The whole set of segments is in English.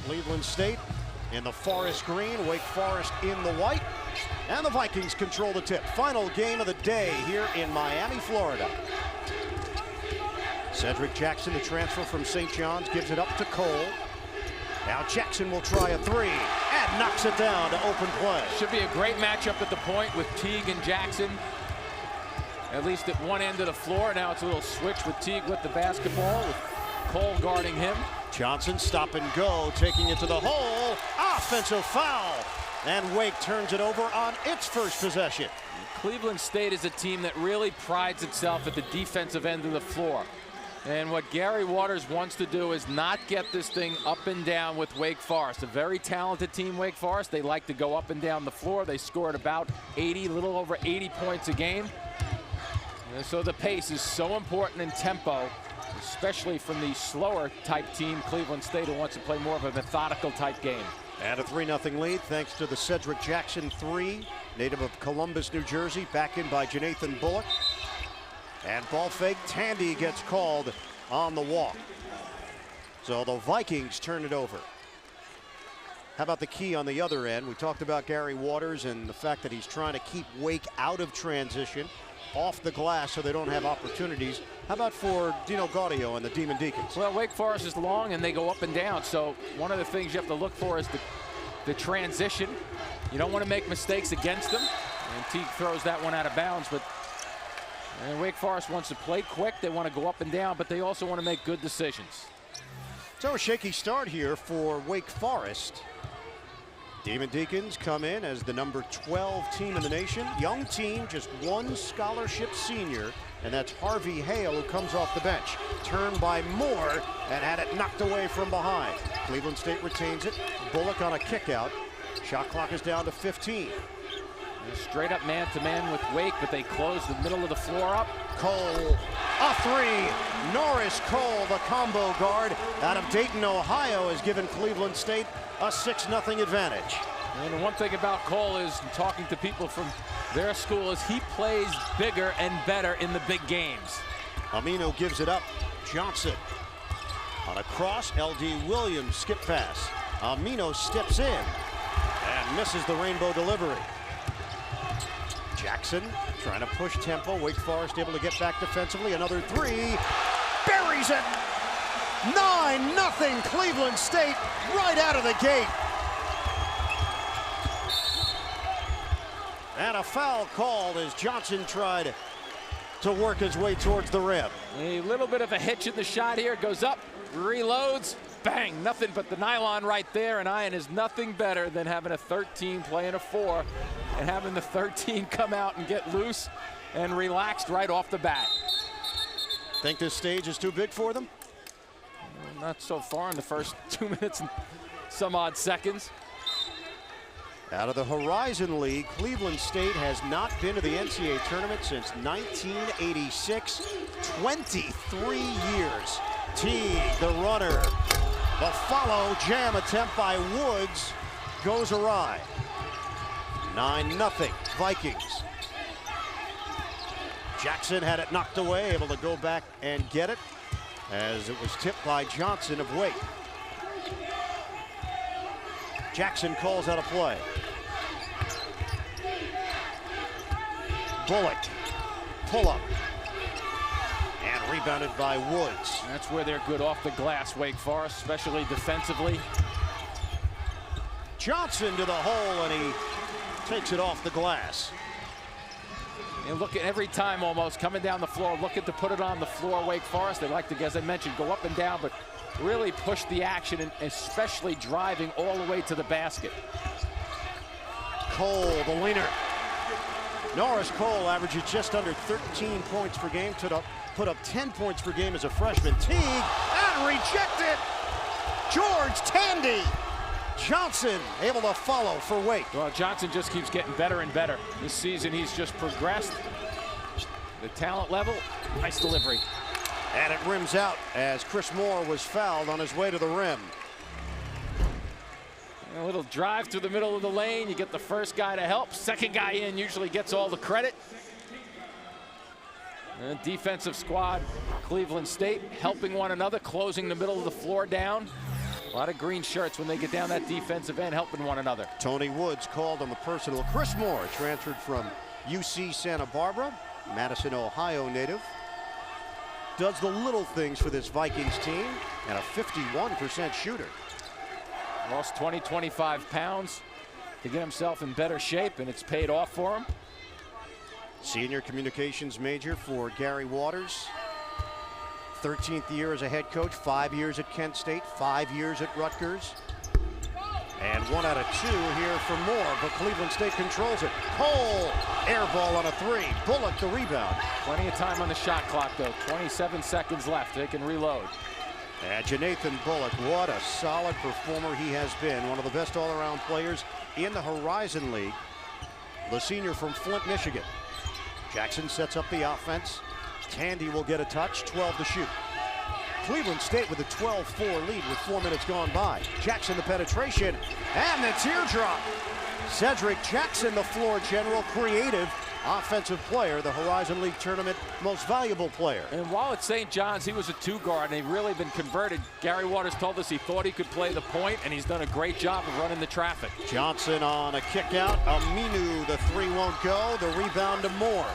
Cleveland State in the forest green, Wake Forest in the white, and the Vikings control the tip. Final game of the day here in Miami, Florida. Cedric Jackson, the transfer from St. John's, gives it up to Cole. Now Jackson will try a three and knocks it down to open play. Should be a great matchup at the point with Teague and Jackson, at least at one end of the floor. Now it's a little switch with Teague with the basketball, with Cole guarding him. Johnson stop and go, taking it to the hole. Offensive foul. And Wake turns it over on its first possession. Cleveland State is a team that really prides itself at the defensive end of the floor. And what Gary Waters wants to do is not get this thing up and down with Wake Forest. A very talented team, Wake Forest. They like to go up and down the floor. They scored about 80, a little over 80 points a game. And so the pace is so important in tempo, especially from the slower type team, Cleveland State, who wants to play more of a methodical type game. And a 3-0 lead thanks to the Cedric Jackson three, native of Columbus, New Jersey, back in by Janathan Bullock. And ball fake, Tandy gets called on the walk. So the Vikings turn it over. How about the key on the other end? We talked about Gary Waters and the fact that he's trying to keep Wake out of transition, off the glass, so they don't have opportunities. How about for Dino Gaudio and the Demon Deacons? Well, Wake Forest is long and they go up and down. So one of the things you have to look for is the transition. You don't want to make mistakes against them. And Teague throws that one out of bounds, but and Wake Forest wants to play quick. They want to go up and down, but they also want to make good decisions. So a shaky start here for Wake Forest. Demon Deacons come in as the number 12 team in the nation. Young team, just one scholarship senior, and that's Harvey Hale, who comes off the bench. Turned by Moore and had it knocked away from behind. Cleveland State retains it. Bullock on a kick out. Shot clock is down to 15. Straight up man-to-man with Wake, but they close the middle of the floor up. Cole, a three. Norris Cole, the combo guard out of Dayton, Ohio, has given Cleveland State a 6-0 advantage. And the one thing about Cole is, talking to people from their school, is he plays bigger and better in the big games. Amino gives it up. Johnson on a cross. L.D. Williams skip pass. Amino steps in and misses the rainbow delivery. Jackson trying to push tempo. Wake Forest able to get back defensively. Another three. Buries it. 9-0 Cleveland State right out of the gate. And a foul called as Johnson tried to work his way towards the rim. A little bit of a hitch in the shot here. Goes up, reloads, bang. Nothing but the nylon right there. And Ian is nothing better than having a 13 playing a 4 and having the 13 come out and get loose and relaxed right off the bat. Think this stage is too big for them? Not so far in the first 2 minutes and some odd seconds. Out of the Horizon League, Cleveland State has not been to the NCAA tournament since 1986. 23 years. Teague, the runner. The follow jam attempt by Woods goes awry. 9-0 Vikings. Jackson had it knocked away, able to go back and get it, as it was tipped by Johnson of Wake. Jackson calls out a play. Bullock, pull up, and rebounded by Woods. That's where they're good off the glass, Wake Forest, especially defensively. Johnson to the hole, and he takes it off the glass. And look at every time almost coming down the floor, looking to put it on the floor, Wake Forest. They like to, as I mentioned, go up and down, but really push the action, and especially driving all the way to the basket. Cole, the leaner. Norris Cole averages just under 13 points per game, put up 10 points per game as a freshman. Teague, and rejected. George Tandy. Johnson able to follow for Wake. Well, Johnson just keeps getting better and better. This season he's just progressed. The talent level, nice delivery. And it rims out as Chris Moore was fouled on his way to the rim. A little drive through the middle of the lane. You get the first guy to help. Second guy in usually gets all the credit. And defensive squad, Cleveland State, helping one another, closing the middle of the floor down. A lot of green shirts when they get down that defensive end, helping one another. Tony Woods called on the personal. Chris Moore, transferred from UC Santa Barbara, Madison, Ohio native. Does the little things for this Vikings team, and a 51% shooter. Lost 25 pounds to get himself in better shape, and it's paid off for him. Senior communications major for Gary Waters. 13th year as a head coach, 5 years at Kent State, 5 years at Rutgers. And 1 out of 2 here for Moore, but Cleveland State controls it. Cole, air ball on a 3. Bullock the rebound. Plenty of time on the shot clock, though. 27 seconds left. They can reload. And Janathan Bullock, what a solid performer he has been. One of the best all-around players in the Horizon League. The senior from Flint, Michigan. Jackson sets up the offense. Tandy will get a touch, 12 to shoot. Cleveland State with a 12-4 lead with 4 minutes gone by. Jackson the penetration, and the teardrop. Cedric Jackson, the floor general, creative offensive player, the Horizon League Tournament most valuable player. And while at St. John's, he was a 2-guard, and he's really been converted. Gary Waters told us he thought he could play the point, and he's done a great job of running the traffic. Johnson on a kick out. Aminu, the 3 won't go. The rebound to Moore.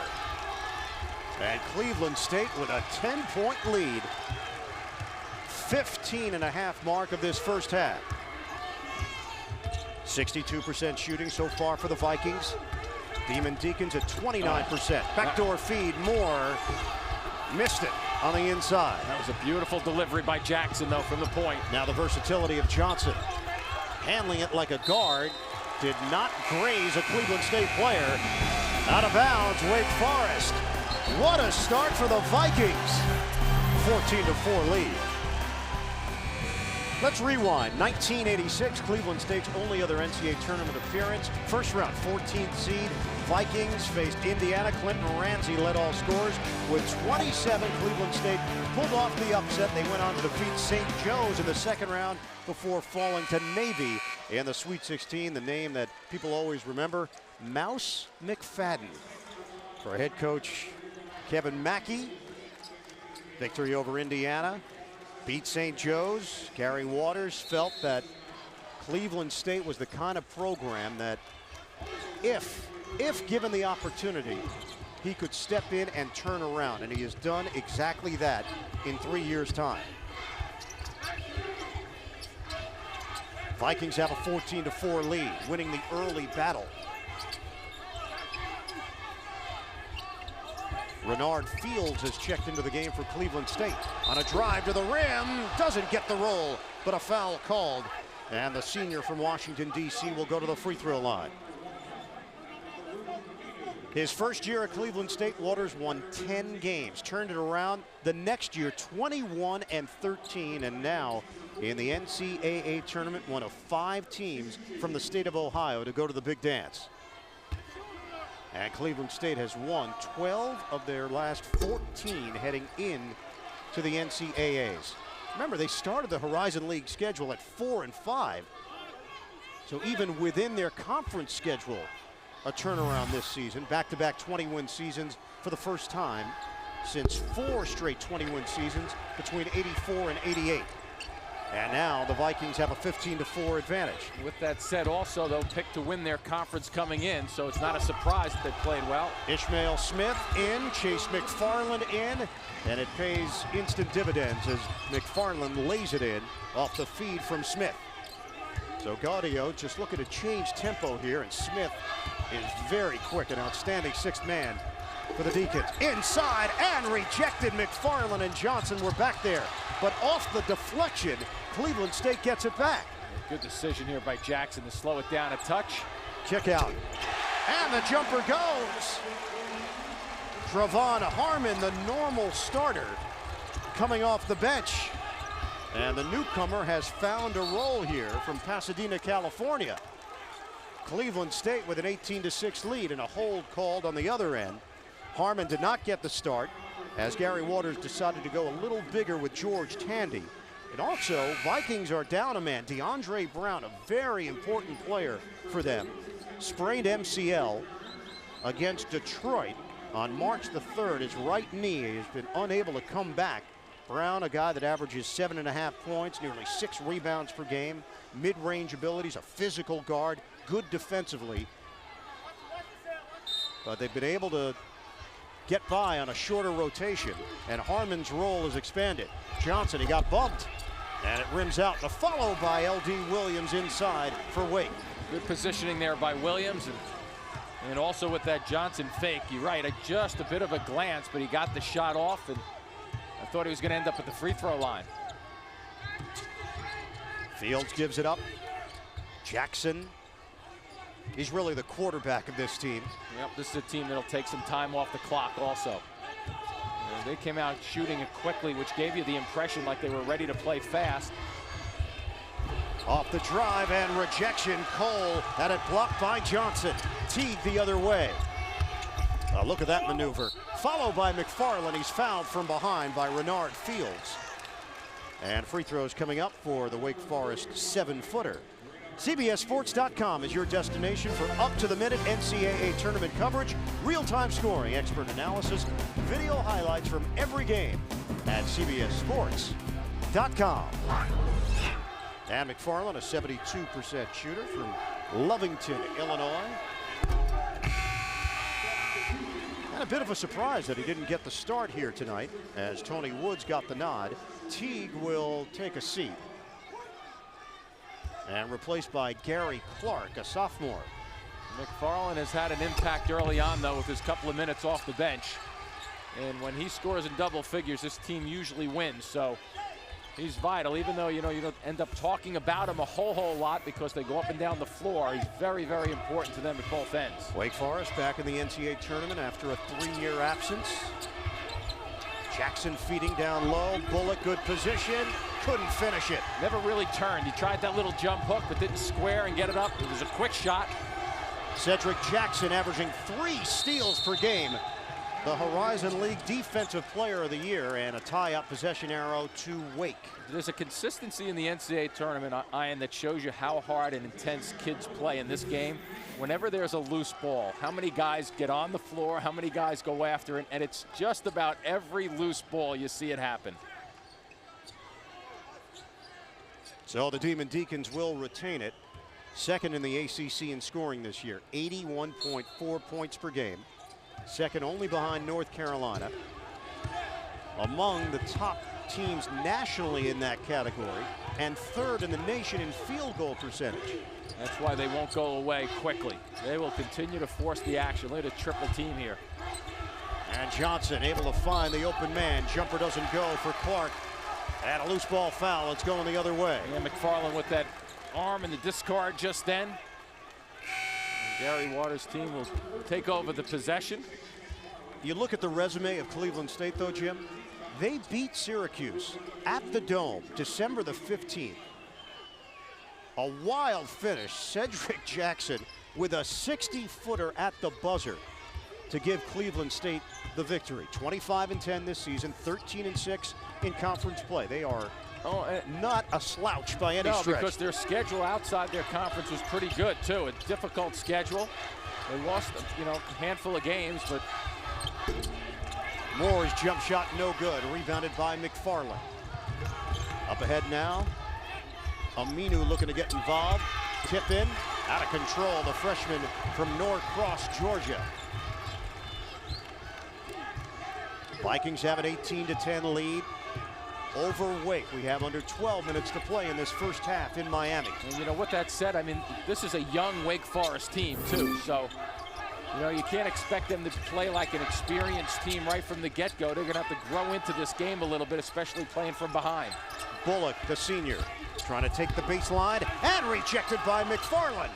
And Cleveland State with a 10-point lead. 15.5 mark of this first half. 62% shooting so far for the Vikings. Demon Deacons at 29%. Backdoor feed, Moore missed it on the inside. That was a beautiful delivery by Jackson, though, from the point. Now the versatility of Johnson. Handling it like a guard. Did not graze a Cleveland State player. Out of bounds, Wake Forest. What a start for the Vikings. 14-4 lead. Let's rewind. 1986, Cleveland State's only other NCAA tournament appearance. First round, 14th seed. Vikings faced Indiana. Clinton Ramsey led all scores with 27. Cleveland State pulled off the upset. They went on to defeat St. Joe's in the second round before falling to Navy in the Sweet 16. The name that people always remember, Mouse McFadden. For head coach Kevin Mackey, victory over Indiana. Beat St. Joe's. Gary Waters felt that Cleveland State was the kind of program that if given the opportunity, he could step in and turn around, and he has done exactly that in 3 years' time. Vikings have a 14-4 lead, winning the early battle. Renard Fields has checked into the game for Cleveland State. On a drive to the rim, doesn't get the roll, but a foul called. And the senior from Washington, D.C. will go to the free throw line. His first year at Cleveland State, Waters won 10 games, turned it around the next year, 21-13, and now in the NCAA tournament, one of 5 teams from the state of Ohio to go to the big dance. And Cleveland State has won 12 of their last 14 heading in to the NCAAs. Remember, they started the Horizon League schedule at 4-5. So even within their conference schedule, a turnaround this season. Back-to-back 20-win seasons for the first time since 4 straight 20-win seasons between '84 and '88. And now the Vikings have a 15-4 advantage. With that said, also, they'll pick to win their conference coming in, so it's not a surprise that they played well. Ishmael Smith in, Chase McFarland in, and it pays instant dividends as McFarland lays it in off the feed from Smith. So Gaudio just looking to change tempo here, and Smith is very quick, an outstanding 6th man for the Deacons. Inside and rejected. McFarland and Johnson were back there, but off the deflection, Cleveland State gets it back. Good decision here by Jackson to slow it down a touch. Kick out, and the jumper goes. Travon Harmon, the normal starter, coming off the bench. And the newcomer has found a role here from Pasadena, California. Cleveland State with an 18-6 lead and a hold called on the other end. Harmon did not get the start as Gary Waters decided to go a little bigger with George Tandy. And also, Vikings are down a man. DeAndre Brown, a very important player for them, sprained MCL against Detroit on March the 3rd. His right knee has been unable to come back Brown, a guy that averages 7.5 points, nearly 6 rebounds per game, mid-range abilities, a physical guard, good defensively. But they've been able to get by on a shorter rotation, and Harmon's role is expanded. Johnson, he got bumped, and it rims out. The follow by L.D. Williams inside for Wake. Good positioning there by Williams, and also with that Johnson fake. You're right, just a bit of a glance, but he got the shot off, and I thought he was going to end up at the free throw line. Fields gives it up. Jackson, he's really the quarterback of this team. Yep, this is a team that'll take some time off the clock also. And they came out shooting it quickly, which gave you the impression like they were ready to play fast. Off the drive and rejection. Cole had it blocked by Johnson. Teague the other way. Look at that maneuver. Followed by McFarland. He's fouled from behind by Renard Fields. And free throws coming up for the Wake Forest 7-footer. CBSSports.com is your destination for up-to-the-minute NCAA tournament coverage, real-time scoring, expert analysis, video highlights from every game at CBSSports.com. And McFarland, a 72% shooter from Lovington, Illinois. And a bit of a surprise that he didn't get the start here tonight, as Tony Woods got the nod. Teague will take a seat. And replaced by Gary Clark, a sophomore. McFarland has had an impact early on, though, with his couple of minutes off the bench. And when he scores in double figures, this team usually wins. So he's vital, even though, you don't end up talking about him a whole lot because they go up and down the floor. He's very, very important to them at both ends. Wake Forest back in the NCAA tournament after a 3-year absence. Jackson feeding down low. Bullock, good position. Couldn't finish it. Never really turned. He tried that little jump hook, but didn't square and get it up. It was a quick shot. Cedric Jackson averaging 3 steals per game. The Horizon League Defensive Player of the Year, and a tie-up possession arrow to Wake. There's a consistency in the NCAA tournament, Ian, that shows you how hard and intense kids play in this game. Whenever there's a loose ball, how many guys get on the floor, how many guys go after it, and it's just about every loose ball you see it happen. So the Demon Deacons will retain it. Second in the ACC in scoring this year, 81.4 points per game. Second only behind North Carolina. Among the top teams nationally in that category, and third in the nation in field goal percentage. That's why they won't go away quickly. They will continue to force the action. Look at a triple team here. And Johnson able to find the open man. Jumper doesn't go for Clark. And a loose ball foul. It's going the other way. Yeah, McFarland with that arm in the discard just then. And Gary Waters' team will take over the possession. You look at the resume of Cleveland State, though, Jim. They beat Syracuse at the Dome December the 15th. A wild finish. Cedric Jackson with a 60-footer at the buzzer to give Cleveland State the victory. 25-10 this season, 13-6 in conference play. They are not a slouch by any stretch. No, because their schedule outside their conference was pretty good, too. A difficult schedule. They lost, a handful of games, but Moore's jump shot no good. Rebounded by McFarland. Up ahead now. Aminu looking to get involved. Tip in. Out of control. The freshman from Norcross, Georgia. Vikings have an 18-10 lead over Wake. We have under 12 minutes to play in this first half in Miami. And with that said, this is a young Wake Forest team, too. So, you can't expect them to play like an experienced team right from the get-go. They're going to have to grow into this game a little bit, especially playing from behind. Bullock, the senior, trying to take the baseline and rejected by McFarland.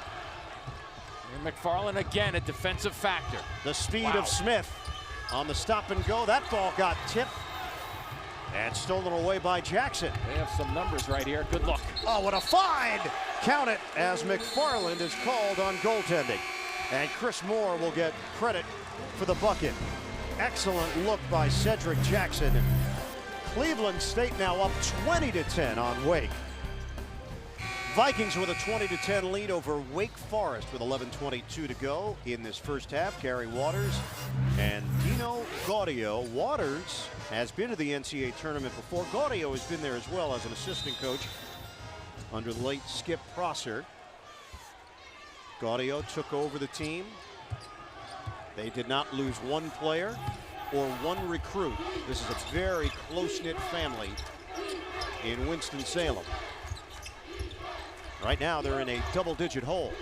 And McFarland again, a defensive factor. The speed of Smith on the stop and go. That ball got tipped and stolen away by Jackson. They have some numbers right here. Good look. Oh, what a find! Count it as McFarland is called on goaltending. And Chris Moore will get credit for the bucket. Excellent look by Cedric Jackson. Cleveland State now up 20-10 on Wake. Vikings with a 20-10 lead over Wake Forest with 11:22 to go in this first half. Gary Waters and Dino Dino Gaudio. Waters has been to the NCAA tournament before. Gaudio has been there as well as an assistant coach under the late Skip Prosser. Gaudio took over the team. They did not lose one player or one recruit. This is a very close-knit family in Winston-Salem. Right now they're in a double-digit hole.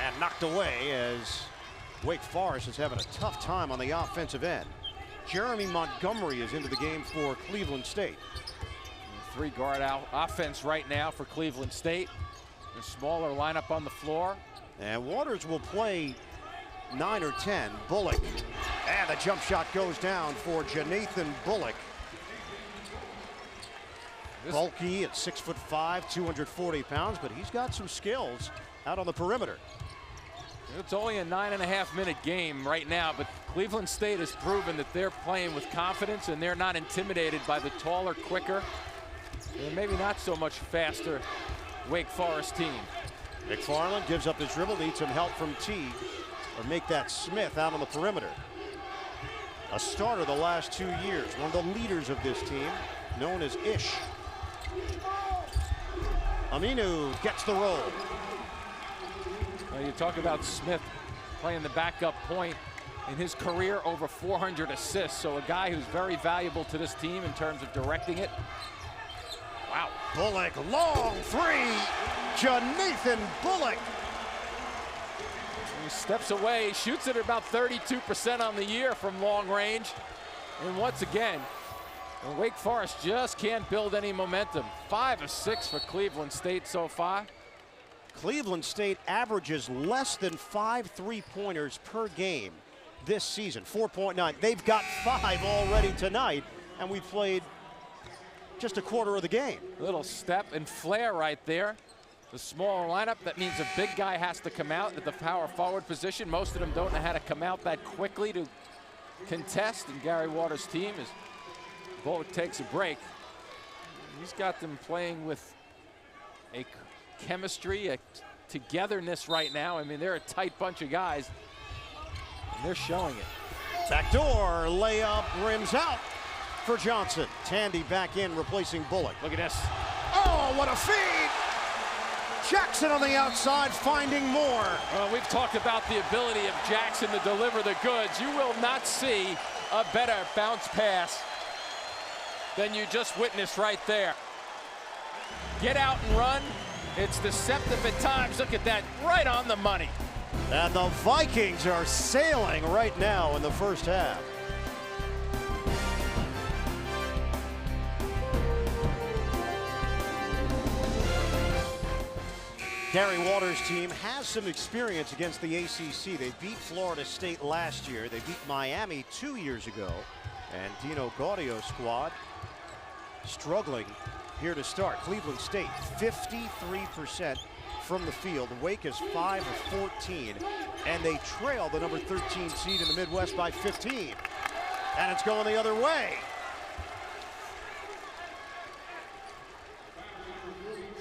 And knocked away as Wake Forest is having a tough time on the offensive end. Jeremy Montgomery is into the game for Cleveland State. Three-guard offense right now for Cleveland State. A smaller lineup on the floor. And Waters will play 9 or 10. Bullock. And the jump shot goes down for Janathan Bullock. Bulky at 6'5", 240 pounds, but he's got some skills out on the perimeter. It's only a 9.5-minute game right now, but Cleveland State has proven that they're playing with confidence and they're not intimidated by the taller, quicker, and maybe not so much faster Wake Forest team. McFarland gives up his dribble, needs some help from Teague, or make that Smith out on the perimeter. A starter the last 2 years, one of the leaders of this team, known as Ish. Aminu gets the roll. Well, you talk about Smith playing the backup point in his career, over 400 assists. So a guy who's very valuable to this team in terms of directing it. Wow. Bullock, long three. Janathan Bullock. He steps away, shoots it about 32% on the year from long range. And once again, Wake Forest just can't build any momentum. 5 of 6 for Cleveland State so far. Cleveland State averages less than 5 3-pointers per game this season, 4.9. They've got 5 already tonight, and we played just a quarter of the game. Little step and flare right there. The smaller lineup, that means a big guy has to come out at the power forward position. Most of them don't know how to come out that quickly to contest, and Gary Waters' team, as Bullock takes a break, he's got them playing with a chemistry, a togetherness right now. I mean, they're a tight bunch of guys, and they're showing it. Backdoor layup, rims out for Johnson. Tandy back in, replacing Bullock. Look at this. Oh, what a feed! Jackson on the outside, finding more. Well, we've talked about the ability of Jackson to deliver the goods. You will not see a better bounce pass than you just witnessed right there. Get out and run. It's deceptive at times. Look at that, right on the money. And the Vikings are sailing right now in the first half. Gary Waters' team has some experience against the ACC. They beat Florida State last year. They beat Miami 2 years ago. And Dino Gaudio's squad struggling here to start. Cleveland State, 53% from the field. Wake is 5 of 14. And they trail the number 13 seed in the Midwest by 15. And it's going the other way.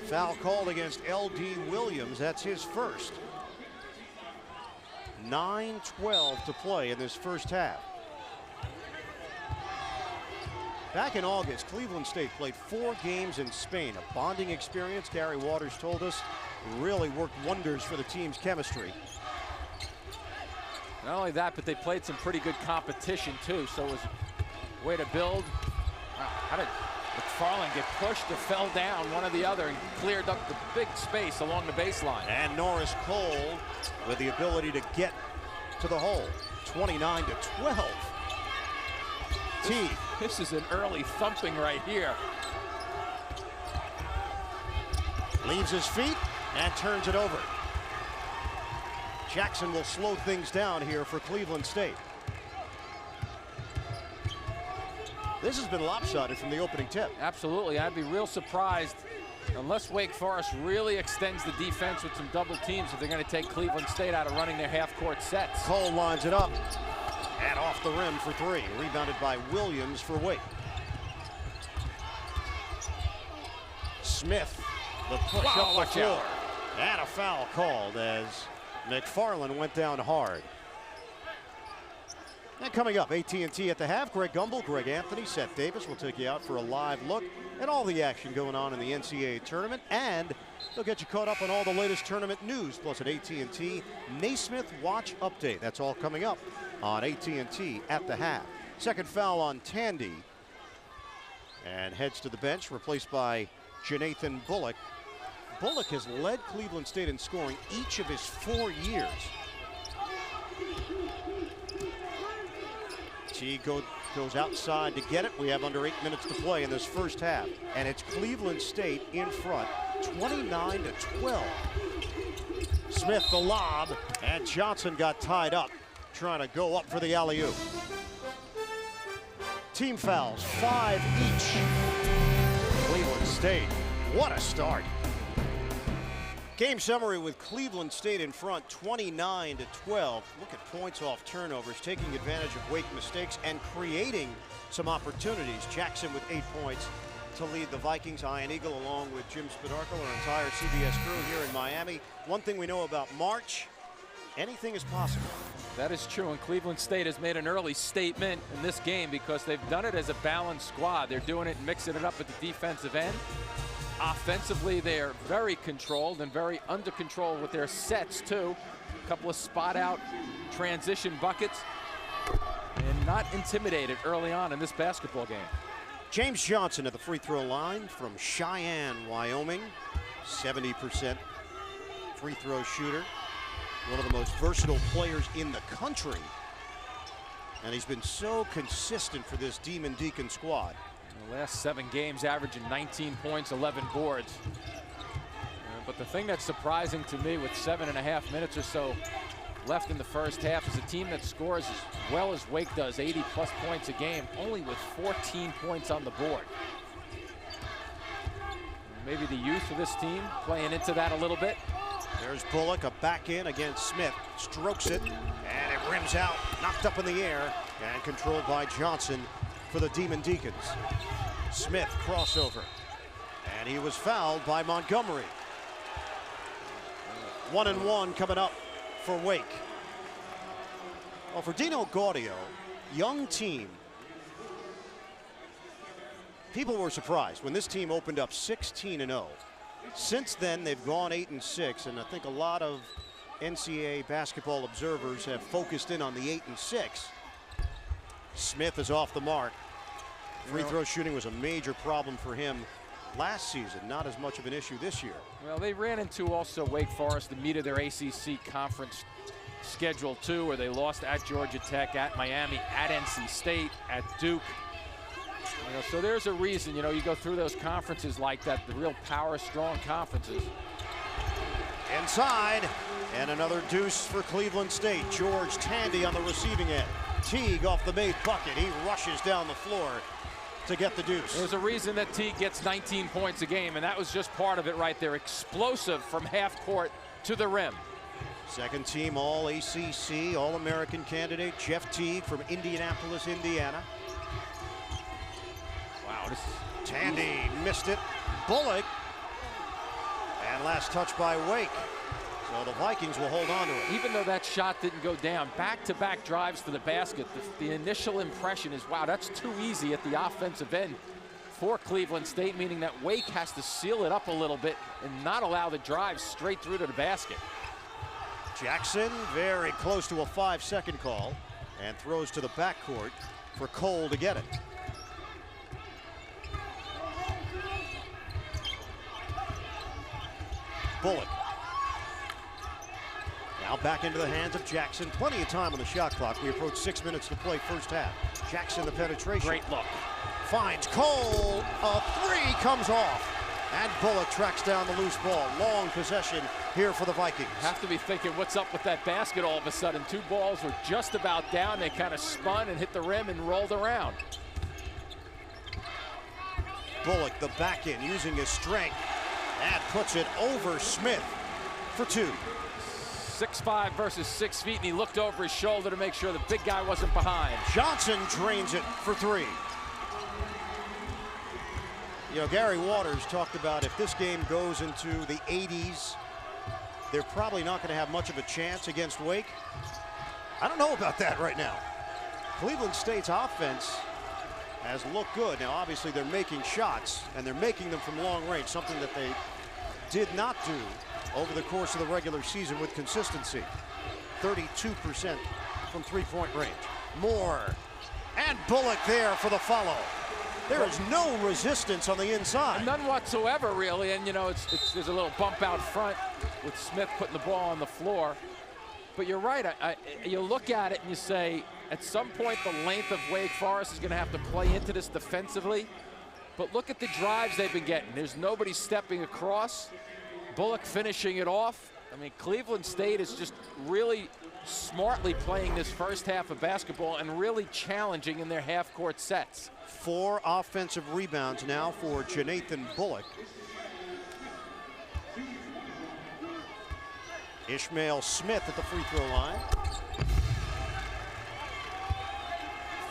Foul called against L.D. Williams. That's his first. 9:12 to play in this first half. Back in August, Cleveland State played 4 games in Spain. A bonding experience, Gary Waters told us, really worked wonders for the team's chemistry. Not only that, but they played some pretty good competition too, so it was a way to build. Wow, how did McFarland get pushed or fell down, one or the other, and cleared up the big space along the baseline. And Norris Cole with the ability to get to the hole. 29-12. T. This is an early thumping right here. Leaves his feet and turns it over. Jackson will slow things down here for Cleveland State. This has been lopsided from the opening tip. Absolutely. I'd be real surprised unless Wake Forest really extends the defense with some double teams if they're going to take Cleveland State out of running their half-court sets. Cole lines it up and off the rim for 3. Rebounded by Williams for Wake. Smith, the push up the floor. And a foul called as McFarland went down hard. And coming up, AT&T at the half, Greg Gumbel, Greg Anthony, Seth Davis will take you out for a live look at all the action going on in the NCAA tournament, and they'll get you caught up on all the latest tournament news, plus an AT&T Naismith Watch Update. That's all coming up on AT&T at the half. Second foul on Tandy, and heads to the bench, replaced by Janathan Bullock. Bullock has led Cleveland State in scoring each of his 4 years. He goes outside to get it. We have under 8 minutes to play in this first half, and it's Cleveland State in front, 29-12. Smith the lob, and Johnson got tied up, trying to go up for the alley-oop. Team fouls, 5 each. Cleveland State, what a start. Game summary with Cleveland State in front, 29-12. Look at points off turnovers, taking advantage of Wake mistakes and creating some opportunities. Jackson with 8 points to lead the Vikings. Ian Eagle along with Jim Spidarkle, our entire CBS crew here in Miami. One thing we know about March, anything is possible. That is true, and Cleveland State has made an early statement in this game because they've done it as a balanced squad. They're doing it and mixing it up at the defensive end. Offensively, they are very controlled and very under control with their sets, too. A couple of spot-out transition buckets, and not intimidated early on in this basketball game. James Johnson at the free throw line from Cheyenne, Wyoming. 70% free throw shooter. One of the most versatile players in the country. And he's been so consistent for this Demon Deacon squad. In the last 7 games, averaging 19 points, 11 boards. But the thing that's surprising to me with 7.5 minutes or so left in the first half is a team that scores as well as Wake does, 80+ points a game, only with 14 points on the board. Maybe the youth of this team playing into that a little bit. There's Bullock, a back in against Smith, strokes it, and it rims out, knocked up in the air, and controlled by Johnson for the Demon Deacons. Smith crossover, and he was fouled by Montgomery. 1-1 coming up for Wake. Well, for Dino Gaudio, young team. People were surprised when this team opened up 16-0. Since then, they've gone 8-6, and I think a lot of NCAA basketball observers have focused in on the 8-6. Smith is off the mark. Free throw shooting was a major problem for him last season, not as much of an issue this year. Well, they ran into also Wake Forest, the meat of their ACC conference schedule too, where they lost at Georgia Tech, at Miami, at NC State, at Duke. So there's a reason, you go through those conferences like that, the real power strong conferences. Inside, and another deuce for Cleveland State. George Tandy on the receiving end. Teague off the made bucket. He rushes down the floor to get the deuce. There's a reason that Teague gets 19 points a game, and that was just part of it right there. Explosive from half court to the rim. Second team All ACC, All-American candidate Jeff Teague from Indianapolis, Indiana. Wow, Tandy missed it. Bullock, and last touch by Wake. So the Vikings will hold on to it. Even though that shot didn't go down, back-to-back drives to the basket, the initial impression is, wow, that's too easy at the offensive end for Cleveland State, meaning that Wake has to seal it up a little bit and not allow the drive straight through to the basket. Jackson very close to a 5-second call and throws to the backcourt for Cole to get it. Bullock. Now back into the hands of Jackson. Plenty of time on the shot clock. We approach 6 minutes to play first half. Jackson the penetration. Great look. Finds Cole. A three comes off. And Bullock tracks down the loose ball. Long possession here for the Vikings. Have to be thinking, what's up with that basket all of a sudden? 2 balls were just about down. They kind of spun and hit the rim and rolled around. Bullock, the back in, using his strength. And puts it over Smith for 2. 6'5" versus 6 feet, and he looked over his shoulder to make sure the big guy wasn't behind. Johnson drains it for 3. Gary Waters talked about if this game goes into the 80s, they're probably not going to have much of a chance against Wake. I don't know about that right now. Cleveland State's offense has looked good. Now, obviously, they're making shots, and they're making them from long range, something that they did not do over the course of the regular season with consistency. 32% from three-point range. Moore and Bullock there for the follow. There is no resistance on the inside. None whatsoever, really. And, you know, there's a little bump out front with Smith putting the ball on the floor. But you're right. You look at it and you say, at some point, the length of Wake Forest is going to have to play into this defensively. But look at the drives they've been getting. There's nobody stepping across. Bullock finishing it off. I mean, Cleveland State is just really smartly playing this first half of basketball and really challenging in their half-court sets. 4 offensive rebounds now for Janathan Bullock. Ishmael Smith at the free throw line.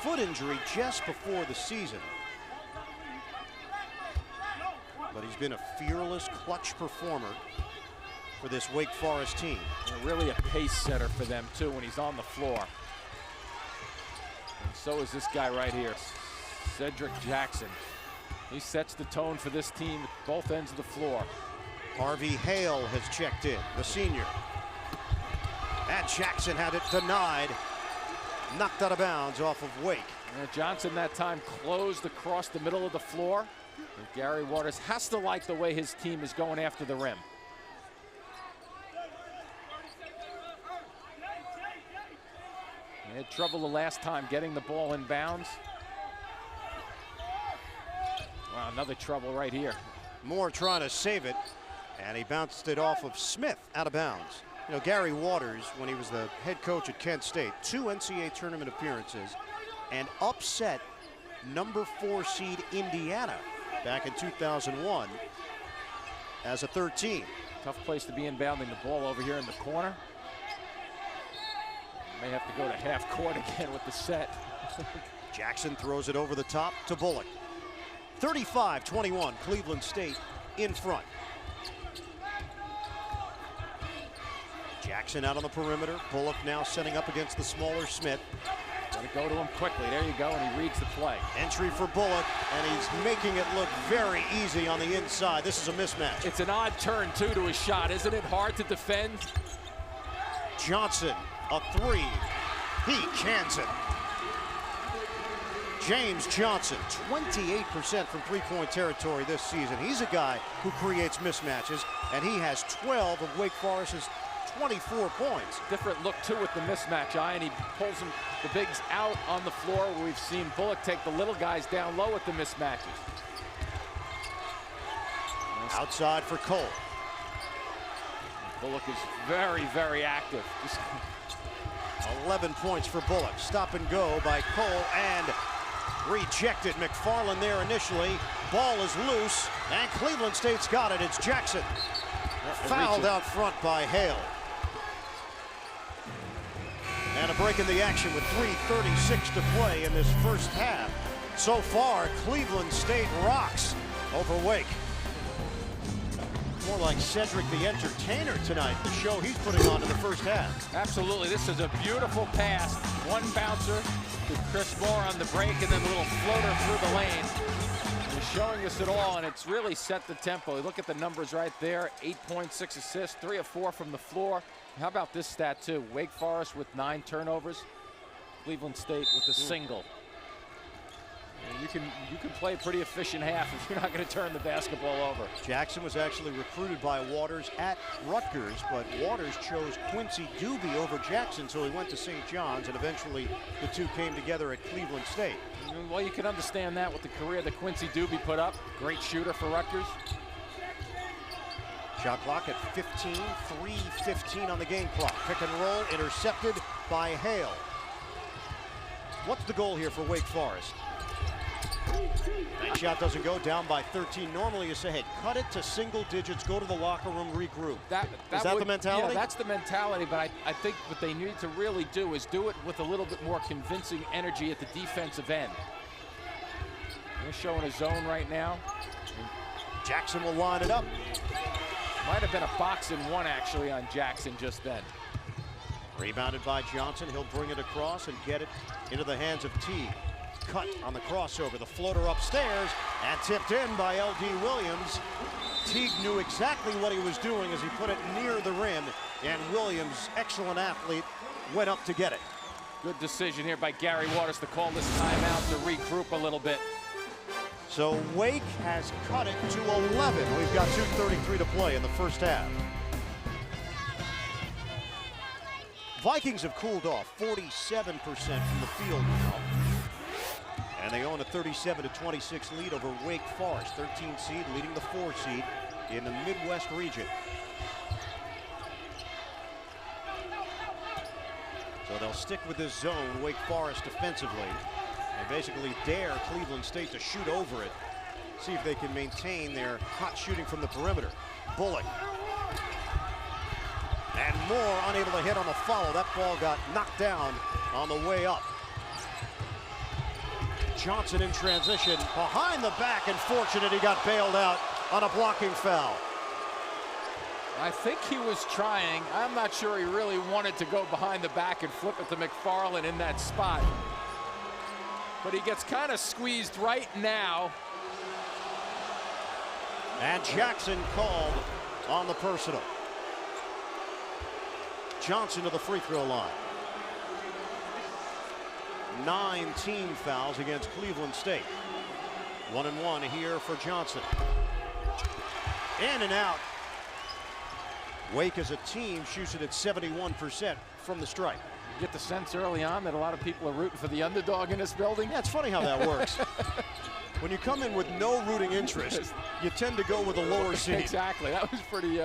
Foot injury just before the season. But he's been a fearless, clutch performer for this Wake Forest team. And really a pace setter for them, too, when he's on the floor. And so is this guy right here, Cedric Jackson. He sets the tone for this team at both ends of the floor. Harvey Hale has checked in, the senior. And Jackson had it denied. Knocked out of bounds off of Wake. And Johnson that time closed across the middle of the floor. And Gary Waters has to like the way his team is going after the rim. He had trouble the last time getting the ball in bounds. Wow, another trouble right here. Moore trying to save it, and he bounced it off of Smith out of bounds. You know, Gary Waters, when he was the head coach at Kent State, 2 NCAA tournament appearances, and upset number 4 seed Indiana back in 2001 as a 13. Tough place to be inbounding the ball over here in the corner. May have to go to half court again with the set. Jackson throws it over the top to Bullock. 35-21, Cleveland State in front. Jackson out on the perimeter. Bullock now setting up against the smaller Smith. Gotta go to him quickly. There you go, and he reads the play. Entry for Bullock, and he's making it look very easy on the inside. This is a mismatch. It's an odd turn, too, to his shot. Isn't it hard to defend? Johnson, a 3. He cans it. James Johnson, 28% from three-point territory this season. He's a guy who creates mismatches, and he has 12 of Wake Forest's 24 points. Different look, too, with the mismatch eye, and he pulls them, the bigs out on the floor, where we've seen Bullock take the little guys down low with the mismatches. Outside for Cole. Bullock is very, very active. 11 points for Bullock. Stop and go by Cole, and rejected. McFarland there initially. Ball is loose, and Cleveland State's got it. It's Jackson. Fouled out front by Hale. And a break in the action with 3:36 to play in this first half. So far, Cleveland State rocks over Wake. More like Cedric the Entertainer tonight, the show he's putting on in the first half. Absolutely, this is a beautiful pass. One bouncer to Chris Moore on the break, and then a little floater through the lane. He's showing us it all, and it's really set the tempo. Look at the numbers right there. 8.6 assists, 3 of 4 from the floor. How about this stat, too? Wake Forest with 9 turnovers. Cleveland State with a single. You can play a pretty efficient half if you're not going to turn the basketball over. Jackson was actually recruited by Waters at Rutgers, but Waters chose Quincy Doobie over Jackson, so he went to St. John's, and eventually the two came together at Cleveland State. Well, you can understand that with the career that Quincy Doobie put up. Great shooter for Rutgers. Shot clock at 15, 3:15 on the game clock. Pick and roll intercepted by Hale. What's the goal here for Wake Forest? That shot doesn't go, down by 13. Normally you say, hey, cut it to single digits, go to the locker room, regroup. Is that the mentality? Yeah, that's the mentality, but I think what they need to really do is do it with a little bit more convincing energy at the defensive end. They're showing a zone right now. Jackson will line it up. Might have been a box and one, actually, on Jackson just then. Rebounded by Johnson. He'll bring it across and get it into the hands of Teague. Cut on the crossover. The floater upstairs and tipped in by L.D. Williams. Teague knew exactly what he was doing as he put it near the rim, and Williams, excellent athlete, went up to get it. Good decision here by Gary Waters to call this timeout to regroup a little bit. So Wake has cut it to 11. We've got 2:33 to play in the first half. Vikings have cooled off 47% from the field now. And they own a 37-26 lead over Wake Forest, 13 seed leading the 4 seed in the Midwest region. So they'll stick with this zone, Wake Forest defensively, and basically dare Cleveland State to shoot over it. See if they can maintain their hot shooting from the perimeter. Bullock. And Moore unable to hit on the follow. That ball got knocked down on the way up. Johnson in transition, behind the back, and fortunate he got bailed out on a blocking foul. I think he was trying. I'm not sure he really wanted to go behind the back and flip it to McFarland in that spot. But he gets kind of squeezed right now. And Jackson called on the personal. Johnson to the free throw line. 9 team fouls against Cleveland State. 1-1 here for Johnson. In and out. Wake as a team shoots it at 71% from the stripe. You get the sense early on that a lot of people are rooting for the underdog in this building. Yeah, it's funny how that works. When you come in with no rooting interest, you tend to go with a lower seed. Exactly. That was pretty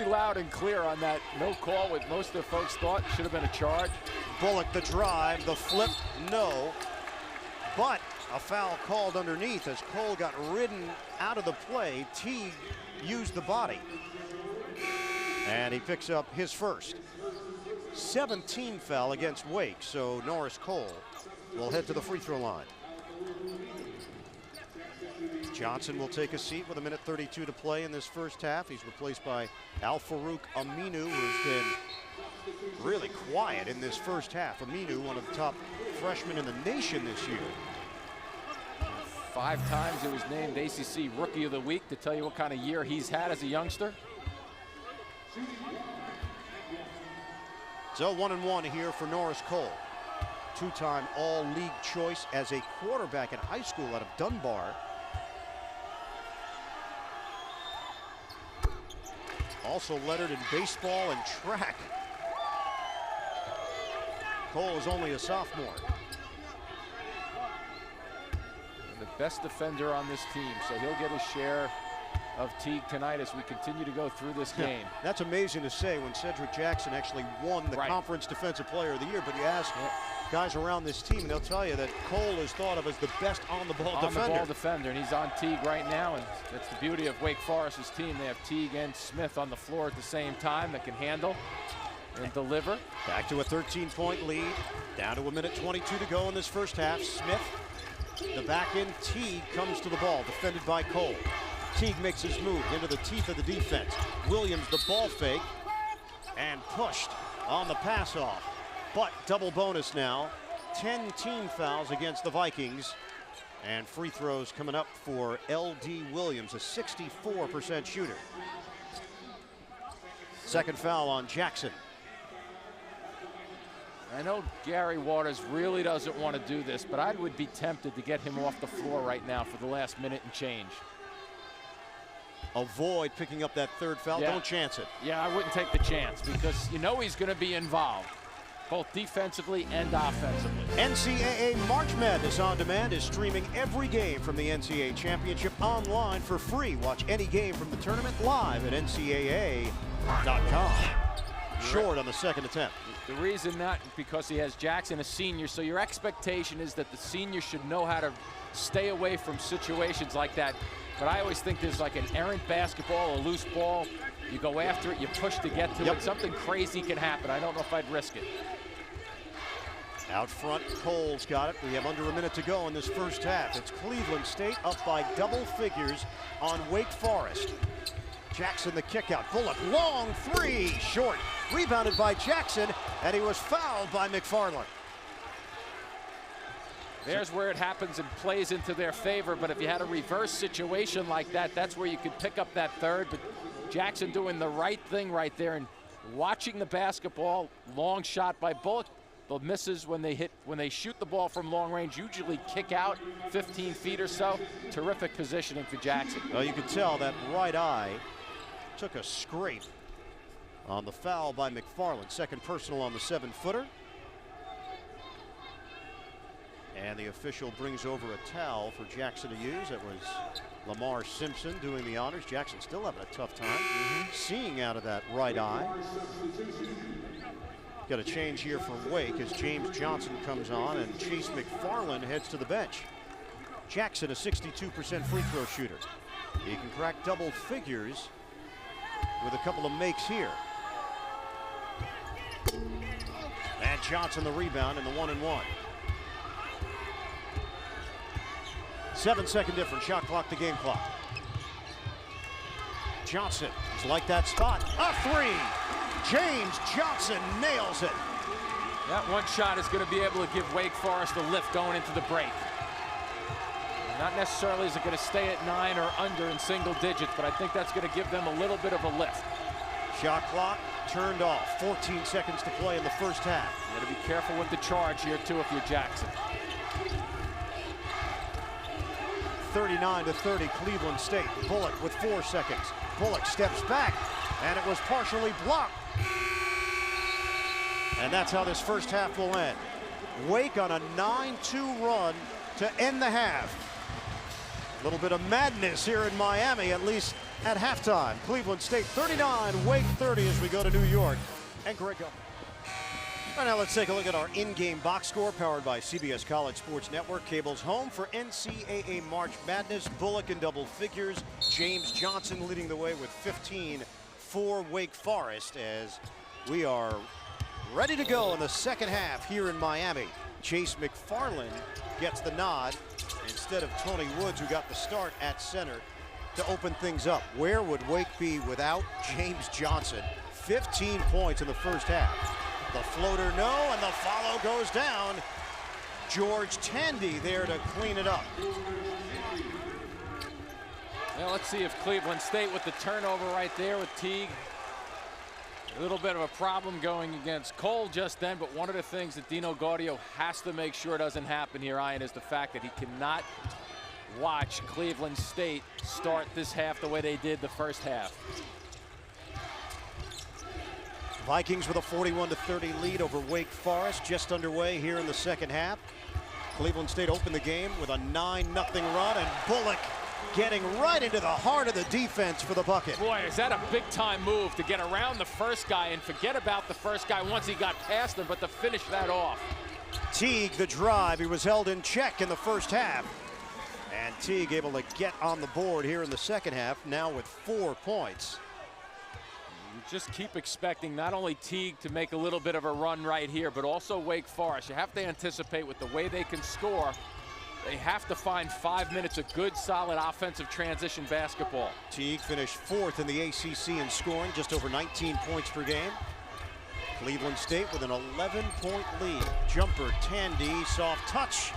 loud and clear on that no call, what most of the folks thought should have been a charge. Bullock the drive, the flip, no. But a foul called underneath as Cole got ridden out of the play. Teague used the body. And he picks up his first. 17 foul against Wake, so Norris Cole will head to the free throw line. Johnson will take a seat with 1:32 to play in this first half. He's replaced by Al-Farouq Aminu, who's been really quiet in this first half. Aminu, one of the top freshmen in the nation this year. 5 times he was named ACC Rookie of the Week, to tell you what kind of year he's had as a youngster. So 1-1 here for Norris Cole. 2-time all-league choice as a quarterback in high school out of Dunbar. Also lettered in baseball and track. Cole is only a sophomore. And the best defender on this team, so he'll get his share of Teague tonight as we continue to go through this game. That's amazing to say when Cedric Jackson actually won the Conference Defensive Player of the Year, but you ask guys around this team and they'll tell you that Cole is thought of as the best on-the-ball defender. And he's on Teague right now, and that's the beauty of Wake Forest's team. They have Teague and Smith on the floor at the same time that can handle and deliver. Back to a 13-point lead, down to 1:22 to go in this first half. Smith, the back end, Teague comes to the ball, defended by Cole. Teague makes his move into the teeth of the defense. Williams the ball fake and pushed on the pass off. But double bonus now. 10 team fouls against the Vikings. And free throws coming up for L.D. Williams, a 64% shooter. Second foul on Jackson. I know Gary Waters really doesn't want to do this, but I would be tempted to get him off the floor right now for the last minute and change. Avoid picking up that third foul. Don't chance it. Yeah, I wouldn't take the chance because you know he's going to be involved, both defensively and offensively. NCAA March Madness On Demand is streaming every game from the NCAA Championship online for free. Watch any game from the tournament live at ncaa.com. Short on the second attempt. The reason not because he has Jackson, a senior, so your expectation is that the senior should know how to stay away from situations like that. But I always think there's like an errant basketball, a loose ball. You go after it, you push to get to it. Something crazy can happen. I don't know if I'd risk it. Out front, Cole's got it. We have under a minute to go in this first half. It's Cleveland State up by double figures on Wake Forest. Jackson the kick out. Bullock, long three, short. rebounded by Jackson, and he was fouled by McFarland. There's where it happens and plays into their favor, but if you had a reverse situation like that, that's where you could pick up that third. But Jackson doing the right thing right there and watching the basketball. Long shot by Bullock. The misses when they shoot the ball from long range usually kick out 15 feet or so. Terrific positioning for Jackson. Well, you can tell that right eye took a scrape on the foul by McFarland. Second personal on the 7-footer. And the official brings over a towel for Jackson to use. That was Lamar Simpson doing the honors. Jackson still having a tough time seeing out of that right eye. Got a change here for Wake as James Johnson comes on and Chase McFarland heads to the bench. Jackson, a 62% free throw shooter. He can crack double figures with a couple of makes here. And Johnson the rebound in the 1-and-1. 7-second difference, shot clock to game clock. Johnson is like that spot. A three. James Johnson nails it. That one shot is going to be able to give Wake Forest a lift going into the break. Not necessarily is it going to stay at 9 or under in single digits, but I think that's going to give them a little bit of a lift. Shot clock turned off. 14 seconds to play in the first half. You got to be careful with the charge here too if you're Jackson. 39-30 Cleveland State. Bullock with 4 seconds. Bullock steps back and it was partially blocked. And that's how this first half will end. Wake on a 9-2 run to end the half. A little bit of madness here in Miami, at least at halftime. Cleveland State 39, Wake 30 as we go to New York. And Greg up. All right, now let's take a look at our in-game box score powered by CBS College Sports Network. Cable's home for NCAA March Madness. Bullock in double figures. James Johnson leading the way with 15 for Wake Forest as we are ready to go in the second half here in Miami. Chase McFarland gets the nod instead of Tony Woods, who got the start at center to open things up. Where would Wake be without James Johnson? 15 points in the first half. The floater, no, and the follow goes down. George Tandy there to clean it up. Well, let's see if Cleveland State with the turnover right there with Teague. A little bit of a problem going against Cole just then, but one of the things that Dino Gaudio has to make sure doesn't happen here, Ian, is the fact that he cannot watch Cleveland State start this half the way they did the first half. Vikings with a 41-30 lead over Wake Forest, just underway here in the second half. Cleveland State opened the game with a 9-0 run, and Bullock getting right into the heart of the defense for the bucket. Boy, is that a big-time move to get around the first guy and forget about the first guy once he got past him, but to finish that off. Teague, the drive, he was held in check in the first half. And Teague able to get on the board here in the second half, now with 4 points. Just keep expecting not only Teague to make a little bit of a run right here, but also Wake Forest. You have to anticipate with the way they can score, they have to find 5 minutes of good, solid offensive transition basketball. Teague finished 4th in the ACC in scoring, just over 19 points per game. Cleveland State with an 11-point lead. Jumper, Tandy, soft touch,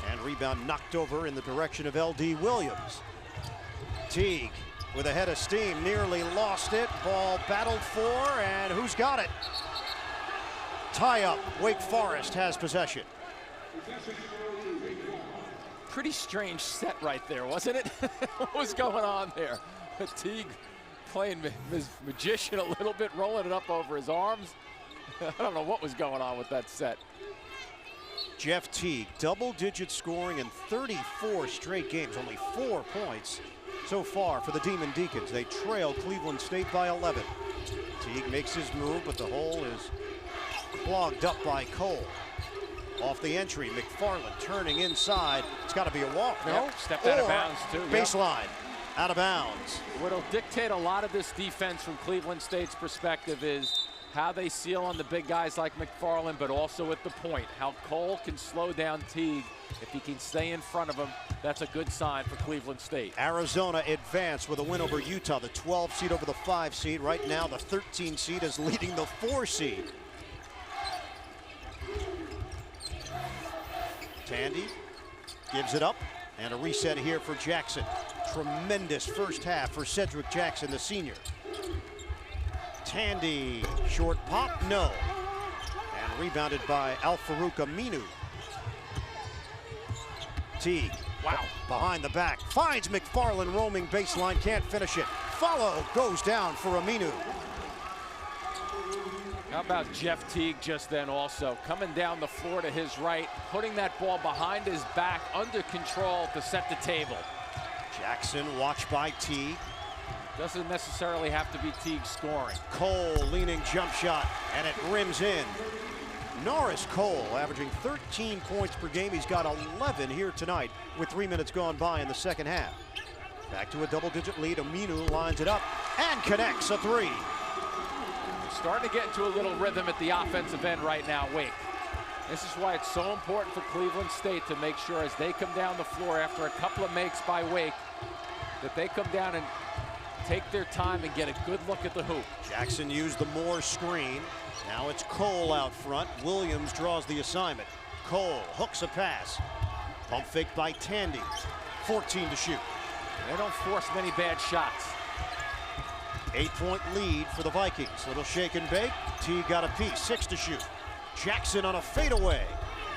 and rebound knocked over in the direction of L.D. Williams. Teague with a head of steam, nearly lost it. Ball battled for, and who's got it? Tie up. Wake Forest has possession. Pretty strange set right there, wasn't it? What was going on there? Teague playing magician a little bit, rolling it up over his arms. I don't know what was going on with that set. Jeff Teague, double-digit scoring in 34 straight games, only 4 points so far for the Demon Deacons. They trail Cleveland State by 11. Teague makes his move, but the hole is clogged up by Cole. Off the entry, McFarland turning inside. It's got to be a walk, no? Yep, stepped out of bounds, too. Baseline, out of bounds. What'll dictate a lot of this defense from Cleveland State's perspective is how they seal on the big guys like McFarland, but also at the point. How Cole can slow down Teague. If he can stay in front of him, that's a good sign for Cleveland State. Arizona advanced with a win over Utah, the 12 seed over the 5 seed. Right now, the 13 seed is leading the 4 seed. Tandy gives it up, and a reset here for Jackson. Tremendous first half for Cedric Jackson, the senior. Tandy, short pop, no. And rebounded by Al-Farouq Aminu. Teague, wow, behind the back, finds McFarland roaming baseline, can't finish it. Follow goes down for Aminu. How about Jeff Teague just then also, coming down the floor to his right, putting that ball behind his back, under control to set the table. Jackson watched by Teague. Doesn't necessarily have to be Teague scoring. Cole leaning jump shot, and it rims in. Norris Cole averaging 13 points per game. He's got 11 here tonight with 3 minutes gone by in the second half. Back to a double-digit lead. Aminu lines it up and connects a 3. Starting to get into a little rhythm at the offensive end right now, Wake. This is why it's so important for Cleveland State to make sure as they come down the floor after a couple of makes by Wake, that they come down and take their time and get a good look at the hoop. Jackson used the Moore screen. Now it's Cole out front. Williams draws the assignment. Cole hooks a pass. Pump fake by Tandy. 14 to shoot. They don't force many bad shots. 8-point lead for the Vikings. Little shake and bake. T got a piece. 6 to shoot. Jackson on a fadeaway.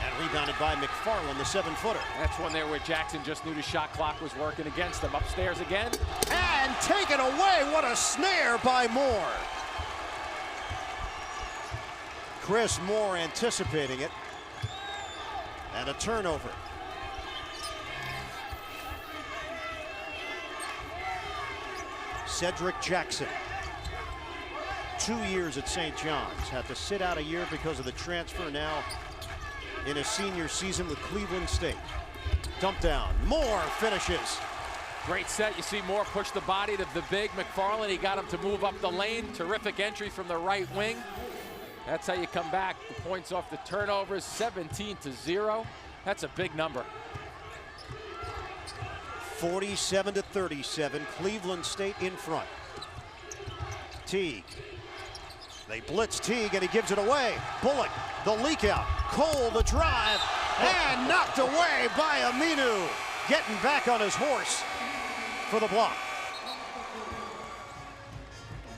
And rebounded by McFarland, the 7-footer. That's one there where Jackson just knew the shot clock was working against him. Upstairs again. And taken away. What a snare by Moore. Chris Moore anticipating it. And a turnover. Cedric Jackson, 2 years at St. John's, had to sit out a year because of the transfer. Now in his senior season with Cleveland State. Dump down, Moore finishes. Great set. You see Moore push the body to the big McFarland. He got him to move up the lane. Terrific entry from the right wing. That's how you come back. The points off the turnovers, 17-0. That's a big number. 47-37, Cleveland State in front. Teague. They blitz Teague and he gives it away. Bullock, the leak out. Cole, the drive, and knocked away by Aminu. Getting back on his horse for the block.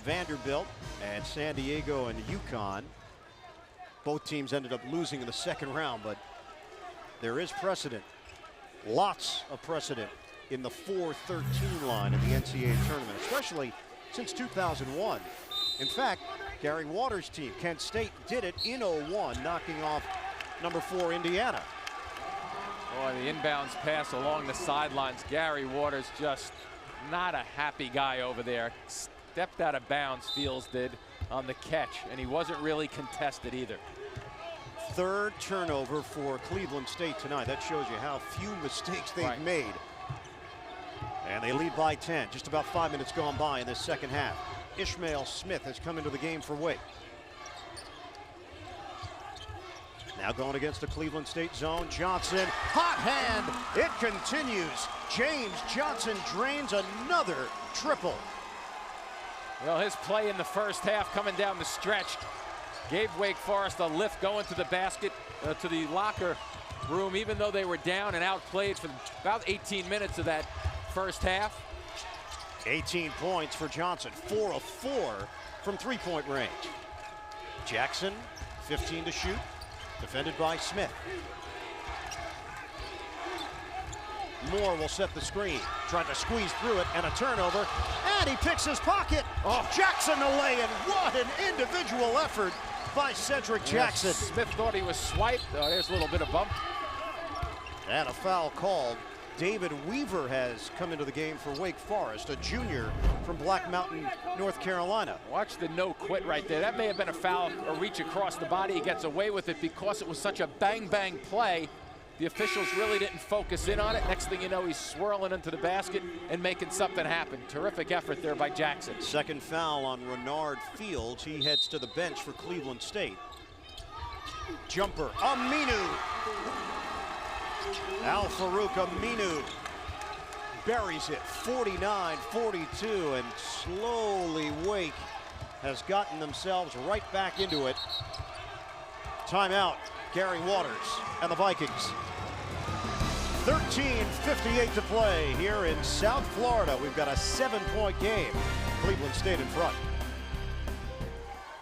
Vanderbilt and San Diego and UConn. Both teams ended up losing in the second round, but there is precedent. Lots of precedent in the 4-13 line in the NCAA tournament, especially since 2001. In fact, Gary Waters' team, Kent State, did it in 01, knocking off number 4 Indiana. Boy, the inbounds pass along the sidelines. Gary Waters just not a happy guy over there. Stepped out of bounds, Fields did, on the catch, and he wasn't really contested either. Third turnover for Cleveland State tonight. That shows you how few mistakes they've made. And they lead by 10. Just about 5 minutes gone by in this second half. Ishmael Smith has come into the game for Wake. Now going against the Cleveland State zone. Johnson, hot hand. It continues. James Johnson drains another triple. Well, his play in the first half coming down the stretch gave Wake Forest a lift going to the basket, to the locker room, even though they were down and outplayed for about 18 minutes of that first half. 18 points for Johnson, 4 of 4 from three-point range. Jackson, 15 to shoot, defended by Smith. Moore will set the screen, tried to squeeze through it, and a turnover, and he picks his pocket. Oh, Jackson the lay-in. What an individual effort by Cedric Jackson. Yes, Smith thought he was swiped. There's a little bit of bump. And a foul called. David Weaver has come into the game for Wake Forest, a junior from Black Mountain, North Carolina. Watch the no quit right there. That may have been a foul, a reach across the body. He gets away with it because it was such a bang-bang play. The officials really didn't focus in on it. Next thing you know, he's swirling into the basket and making something happen. Terrific effort there by Jackson. Second foul on Renard Fields. He heads to the bench for Cleveland State. Jumper, Aminu. Al-Farouq Aminu buries it, 49-42, and slowly Wake has gotten themselves right back into it. Timeout, Gary Waters and the Vikings. 13:58 to play here in South Florida. We've got a 7-point game. Cleveland State in front.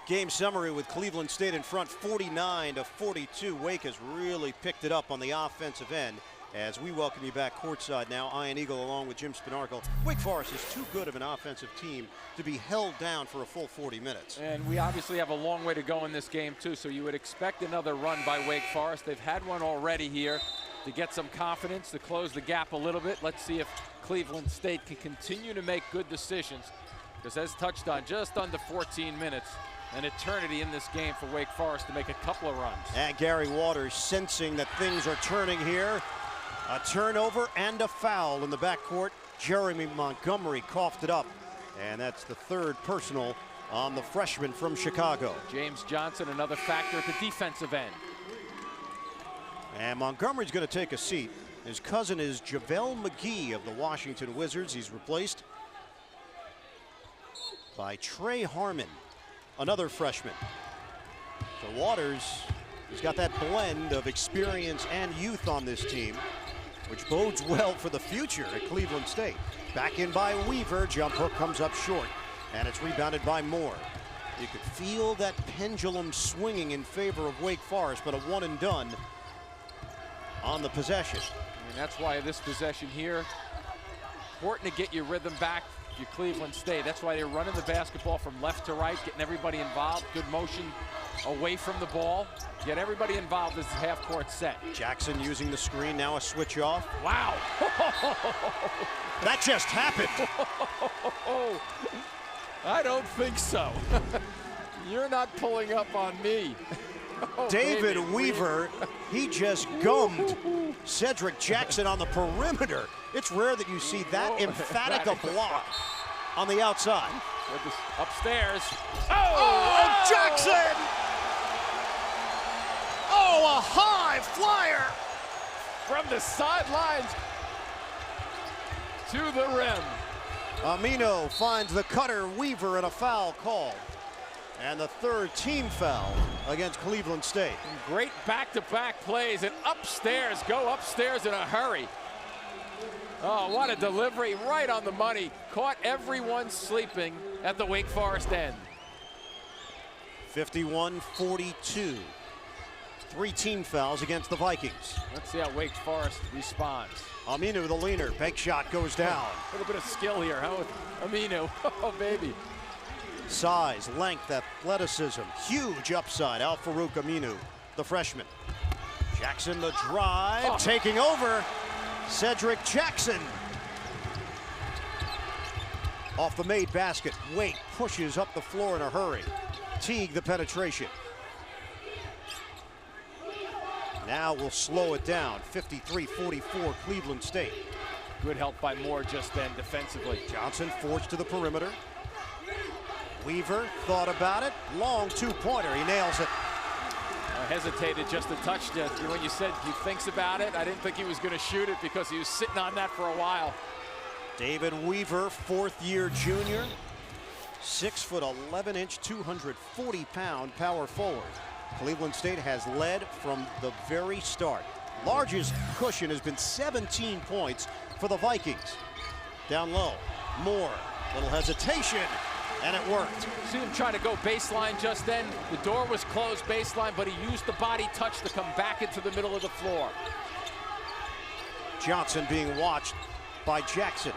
Game summary with Cleveland State in front, 49-42. Wake has really picked it up on the offensive end. As we welcome you back courtside now, Ian Eagle along with Jim Spinarkel. Wake Forest is too good of an offensive team to be held down for a full 40 minutes. And we obviously have a long way to go in this game too, so you would expect another run by Wake Forest. They've had one already here to get some confidence, to close the gap a little bit. Let's see if Cleveland State can continue to make good decisions, because as touched on, just under 14 minutes, an eternity in this game for Wake Forest to make a couple of runs. And Gary Waters sensing that things are turning here. A turnover and a foul in the backcourt. Jeremy Montgomery coughed it up, and that's the third personal on the freshman from Chicago. James Johnson, another factor at the defensive end. And Montgomery's going to take a seat. His cousin is JaVale McGee of the Washington Wizards. He's replaced by Trey Harmon, another freshman. So Waters has got that blend of experience and youth on this team, which bodes well for the future at Cleveland State. Back in by Weaver, jump hook comes up short, and it's rebounded by Moore. You could feel that pendulum swinging in favor of Wake Forest, but a one and done on the possession. And that's why this possession here, important to get your rhythm back, your Cleveland State. That's why they're running the basketball from left to right, getting everybody involved, good motion away from the ball. Get everybody involved as the half-court set. Jackson using the screen, now a switch off. Wow. That just happened. I don't think so. You're not pulling up on me. David Weaver, he just gummed Cedric Jackson on the perimeter. It's rare that you see that emphatic a block on the outside. Upstairs. Oh, Jackson! Oh, a high flyer! From the sidelines to the rim. Amino finds the cutter, Weaver, and a foul called. And the third team foul against Cleveland State. Great back-to-back plays, and go upstairs in a hurry. Oh, what a delivery, right on the money. Caught everyone sleeping at the Wake Forest end. 51-42. 3 team fouls against the Vikings. Let's see how Wake Forest responds. Aminu, the leaner, bank shot goes down. A little bit of skill here, huh, with Aminu. Oh, baby. Size, length, athleticism, huge upside. Al-Farouq Aminu, the freshman. Jackson the drive, taking over. Cedric Jackson. Off the made basket, Wake pushes up the floor in a hurry. Teague the penetration. Now we'll slow it down, 53-44 Cleveland State. Good help by Moore just then defensively. Johnson forced to the perimeter. Weaver thought about it. Long two-pointer. He nails it. I hesitated just a touch when you said he thinks about it. I didn't think he was going to shoot it because he was sitting on that for a while. David Weaver, fourth-year junior. 6'11", 240-pound power forward. Cleveland State has led from the very start. Largest cushion has been 17 points for the Vikings. Down low, Moore, little hesitation. And it worked. See him try to go baseline just then. The door was closed baseline, but he used the body touch to come back into the middle of the floor. Johnson being watched by Jackson.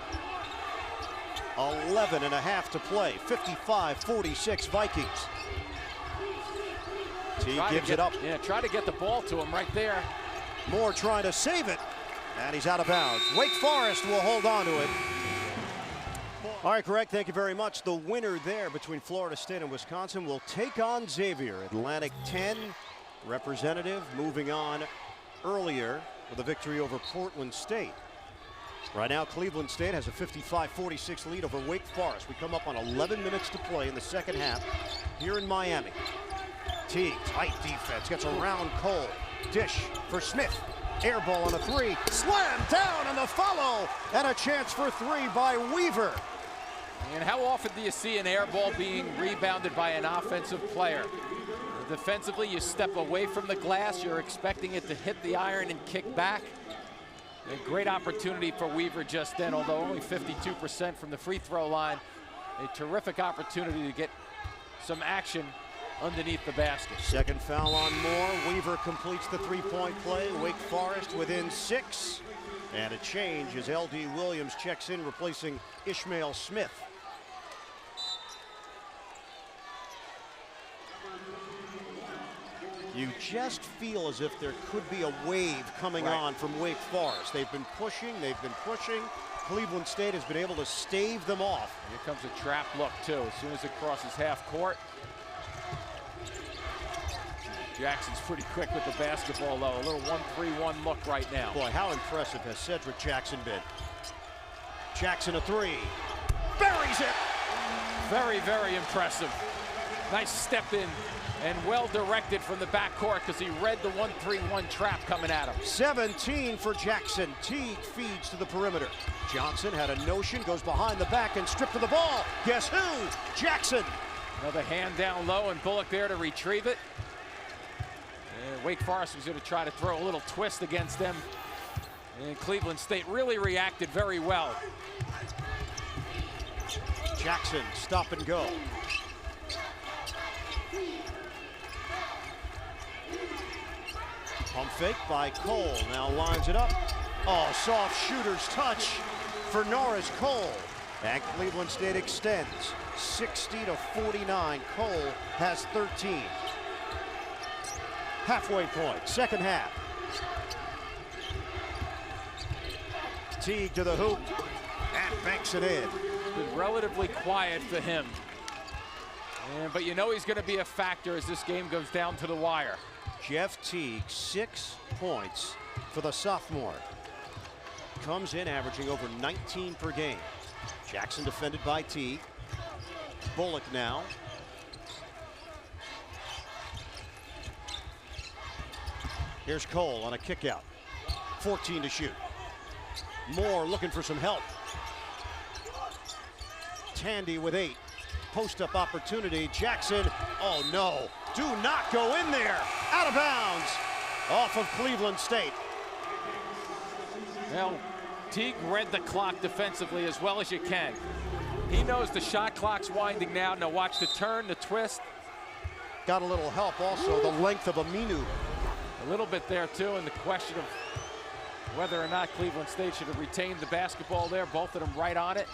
11 and a half to play. 55-46 Vikings. T gives it up. Yeah, try to get the ball to him right there. Moore trying to save it. And he's out of bounds. Wake Forest will hold on to it. All right, Greg, thank you very much. The winner there between Florida State and Wisconsin will take on Xavier. Atlantic 10 representative moving on earlier with a victory over Portland State. Right now, Cleveland State has a 55-46 lead over Wake Forest. We come up on 11 minutes to play in the second half here in Miami. Teague, tight defense, gets around Cole. Dish for Smith. Air ball on a three. Slam down on the follow. And a chance for three by Weaver. And how often do you see an air ball being rebounded by an offensive player? Defensively, you step away from the glass. You're expecting it to hit the iron and kick back. A great opportunity for Weaver just then, although only 52% from the free throw line. A terrific opportunity to get some action underneath the basket. Second foul on Moore. Weaver completes the three-point play. Wake Forest within 6. And a change as L.D. Williams checks in, replacing Ishmael Smith. You just feel as if there could be a wave coming on from Wake Forest. They've been pushing. Cleveland State has been able to stave them off. Here comes a trap look, too, as soon as it crosses half court. Jackson's pretty quick with the basketball, though. A little 1-3-1 look right now. Boy, how impressive has Cedric Jackson been? Jackson a three. Buries it! Very, very impressive. Nice step in and well directed from the backcourt because he read the 1-3-1 trap coming at him. 17 for Jackson. Teague feeds to the perimeter. Johnson had a notion, goes behind the back and stripped to the ball. Guess who? Jackson. Another hand down low and Bullock there to retrieve it. And Wake Forest was going to try to throw a little twist against them. And Cleveland State really reacted very well. Jackson, stop and go. Pump fake by Cole, now lines it up. Oh, soft shooter's touch for Norris Cole. And Cleveland State extends 60-49. Cole has 13. Halfway point, second half. Teague to the hoop and banks it in. It's been relatively quiet for him. But you know he's going to be a factor as this game goes down to the wire. Jeff Teague, 6 points for the sophomore. Comes in averaging over 19 per game. Jackson defended by Teague. Bullock now. Here's Cole on a kick out. 14 to shoot. Moore looking for some help. Tandy with 8. Post-up opportunity. Jackson, oh no. Do not go in there. Out of bounds. Off of Cleveland State. Well, Teague read the clock defensively as well as you can. He knows the shot clock's winding now. Now watch the turn, the twist. Got a little help also, the length of Aminu. A little bit there too, and the question of whether or not Cleveland State should have retained the basketball there. Both of them right on it.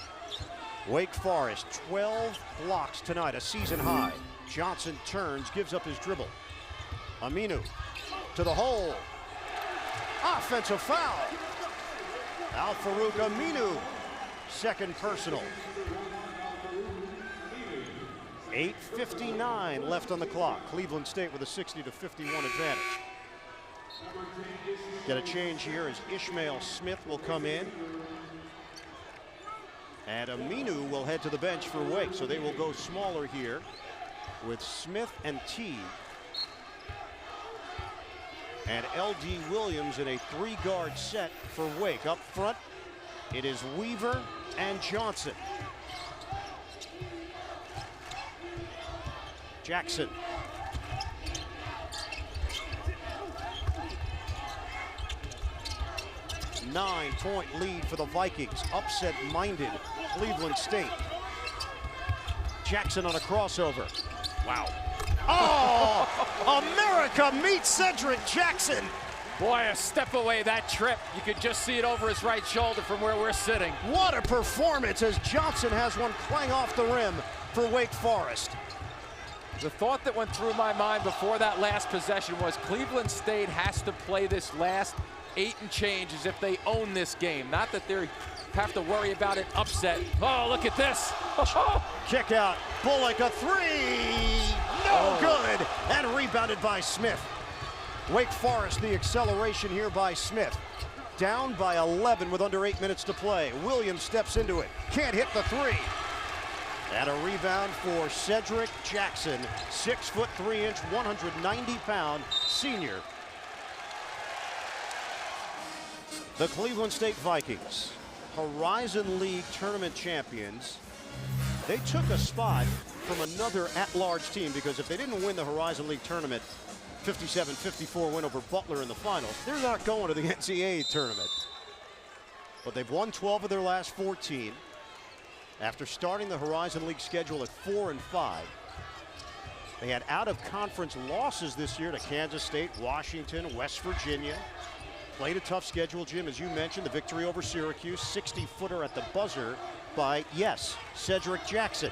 Wake Forest, 12 blocks tonight, a season high. Johnson turns, gives up his dribble. Aminu to the hole. Offensive foul. Al-Farouq Aminu, second personal. 8:59 left on the clock. Cleveland State with a 60-51 advantage. Get a change here as Ishmael Smith will come in. And Aminu will head to the bench for Wake, so they will go smaller here with Smith and Teague. And L.D. Williams in a 3-guard set for Wake. Up front, it is Weaver and Johnson. Jackson. Nine-point lead for the Vikings. Upset-minded Cleveland State. Jackson on a crossover. Wow. Oh, America meets Cedric Jackson. Boy, a step away that trip. You could just see it over his right shoulder from where we're sitting. What a performance as Johnson has one clang off the rim for Wake Forest. The thought that went through my mind before that last possession was Cleveland State has to play this last 8 and change as if they own this game. Not that they have to worry about an upset. Oh, look at this. Kick out. Bullock, a 3. No good. And rebounded by Smith. Wake Forest, the acceleration here by Smith. Down by 11 with under 8 minutes to play. Williams steps into it. Can't hit the three. And a rebound for Cedric Jackson. 6'3", 190-pound senior. The Cleveland State Vikings, Horizon League tournament champions. They took a spot from another at-large team because if they didn't win the Horizon League tournament, 57-54 win over Butler in the finals, they're not going to the NCAA tournament. But they've won 12 of their last 14 after starting the Horizon League schedule at 4-5. They had out-of-conference losses this year to Kansas State, Washington, West Virginia. Played a tough schedule, Jim, as you mentioned, the victory over Syracuse, 60-footer at the buzzer by, yes, Cedric Jackson.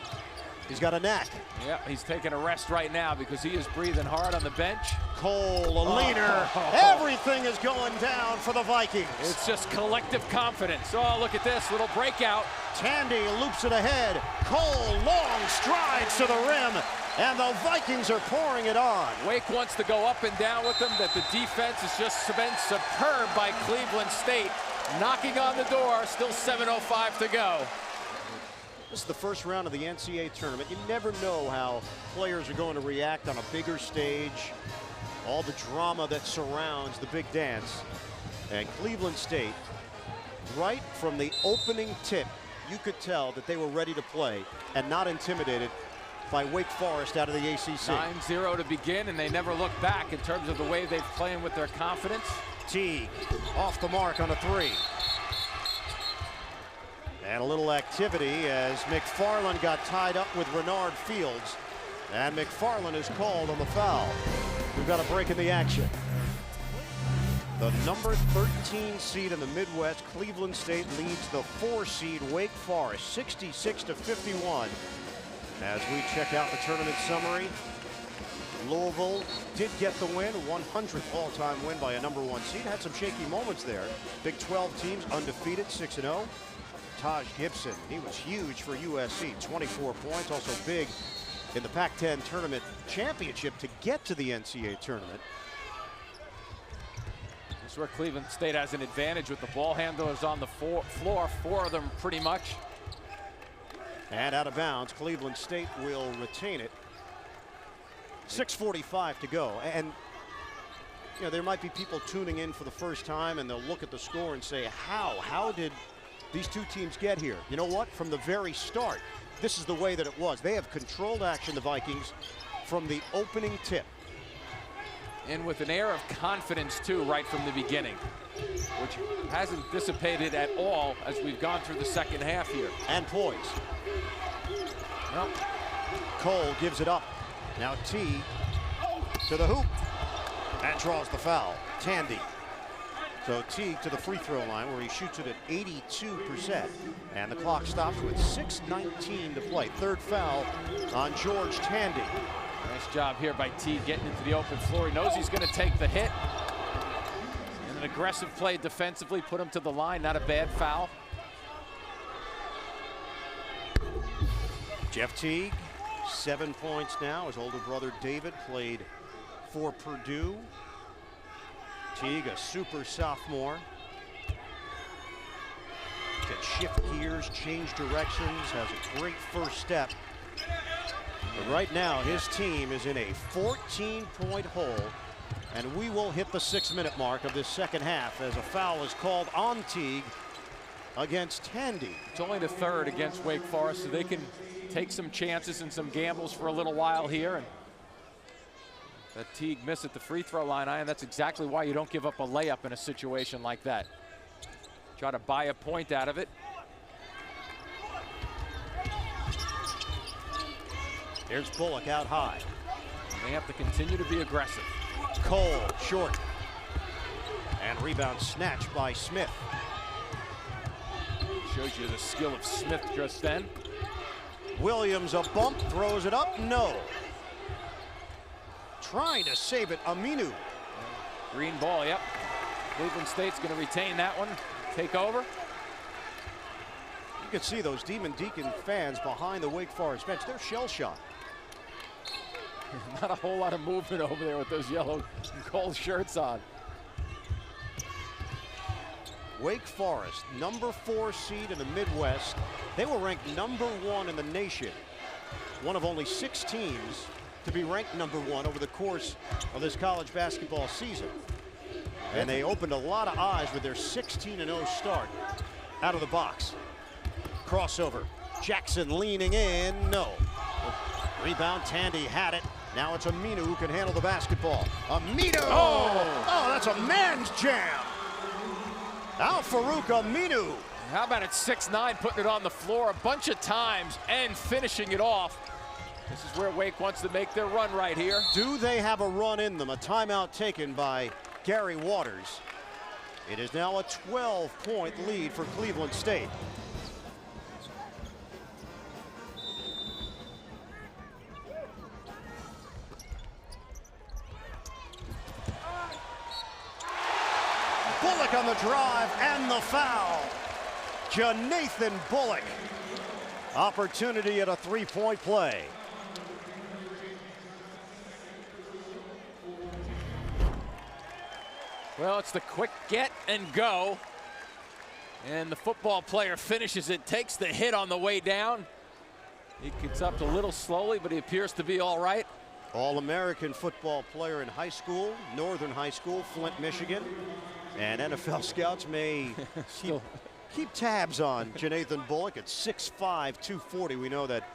He's got a knack. Yeah, he's taking a rest right now because he is breathing hard on the bench. Cole, a leaner. Everything is going down for the Vikings. It's just collective confidence. Oh, look at this little breakout. Tandy loops it ahead. Cole, long strides to the rim. And the Vikings are pouring it on. Wake wants to go up and down with them. That the defense has just been superb by Cleveland State. Knocking on the door, still 7:05 to go. This is the first round of the NCAA tournament. You never know how players are going to react on a bigger stage. All the drama that surrounds the big dance. And Cleveland State, right from the opening tip, you could tell that they were ready to play and not intimidated by Wake Forest out of the ACC. 9-0 to begin, and they never look back in terms of the way they've playing with their confidence. Teague off the mark on a three. And a little activity as McFarland got tied up with Renard Fields. And McFarland is called on the foul. We've got a break in the action. The number 13 seed in the Midwest, Cleveland State, leads the 4 seed Wake Forest, 66-51. As we check out the tournament summary, Louisville did get the win, 100th all-time win by a number 1 seed. Had some shaky moments there. Big 12 teams undefeated, 6-0. Taj Gibson, he was huge for USC, 24 points, also big in the Pac-10 tournament championship to get to the NCAA tournament. This is where Cleveland State has an advantage with the ball handlers on the floor, 4 of them pretty much. And out of bounds, Cleveland State will retain it. 6:45 to go. And you know, there might be people tuning in for the first time and they'll look at the score and say, how did these two teams get here? You know what? From the very start, this is the way that it was. They have controlled action, the Vikings, from the opening tip. And with an air of confidence, too, right from the beginning, which hasn't dissipated at all as we've gone through the second half here. And poise. Well, Cole gives it up. Now T to the hoop and draws the foul. Tandy. So T to the free throw line where he shoots it at 82%. And the clock stops with 6:19 to play. Third foul on George Tandy. Nice job here by T getting into the open floor. He knows he's going to take the hit. And an aggressive play defensively put him to the line. Not a bad foul. Jeff Teague, 7 points now. His older brother David played for Purdue. Teague, a super sophomore. Can shift gears, change directions, has a great first step. But right now, his team is in a 14-point hole, and we will hit the 6-minute mark of this second half as a foul is called on Teague against Tandy. It's only the third against Wake Forest, so they can take some chances and some gambles for a little while here. And that Teague miss at the free throw line, and that's exactly why you don't give up a layup in a situation like that. Try to buy a point out of it. Here's Bullock out high. They have to continue to be aggressive. Cole short. And rebound snatched by Smith. Shows you the skill of Smith just then. Williams a bump, throws it up, no. Trying to save it, Aminu. Green ball, yep. Cleveland State's going to retain that one, take over. You can see those Demon Deacon fans behind the Wake Forest bench. They're shell-shocked. Not a whole lot of movement over there with those yellow and gold shirts on. Wake Forest, number 4 seed in the Midwest. They were ranked number 1 in the nation. One of only 6 teams to be ranked number 1 over the course of this college basketball season. And they opened a lot of eyes with their 16-0 start out of the box. Crossover. Jackson leaning in. No. Rebound. Tandy had it. Now it's Aminu who can handle the basketball. Aminu! Oh, that's a man's jam. Al-Farouq Aminu. How about at 6'9", putting it on the floor a bunch of times and finishing it off. This is where Wake wants to make their run right here. Do they have a run in them? A timeout taken by Gary Waters. It is now a 12-point lead for Cleveland State. Bullock on the drive and the foul. Janathan Bullock. Opportunity at a 3-point play. Well, it's the quick get and go. And the football player finishes it, takes the hit on the way down. He gets up a little slowly, but he appears to be all right. All-American football player in high school, Northern High School, Flint, Michigan. And NFL scouts may keep tabs on Janathan Bullock at 6'5", 240. We know that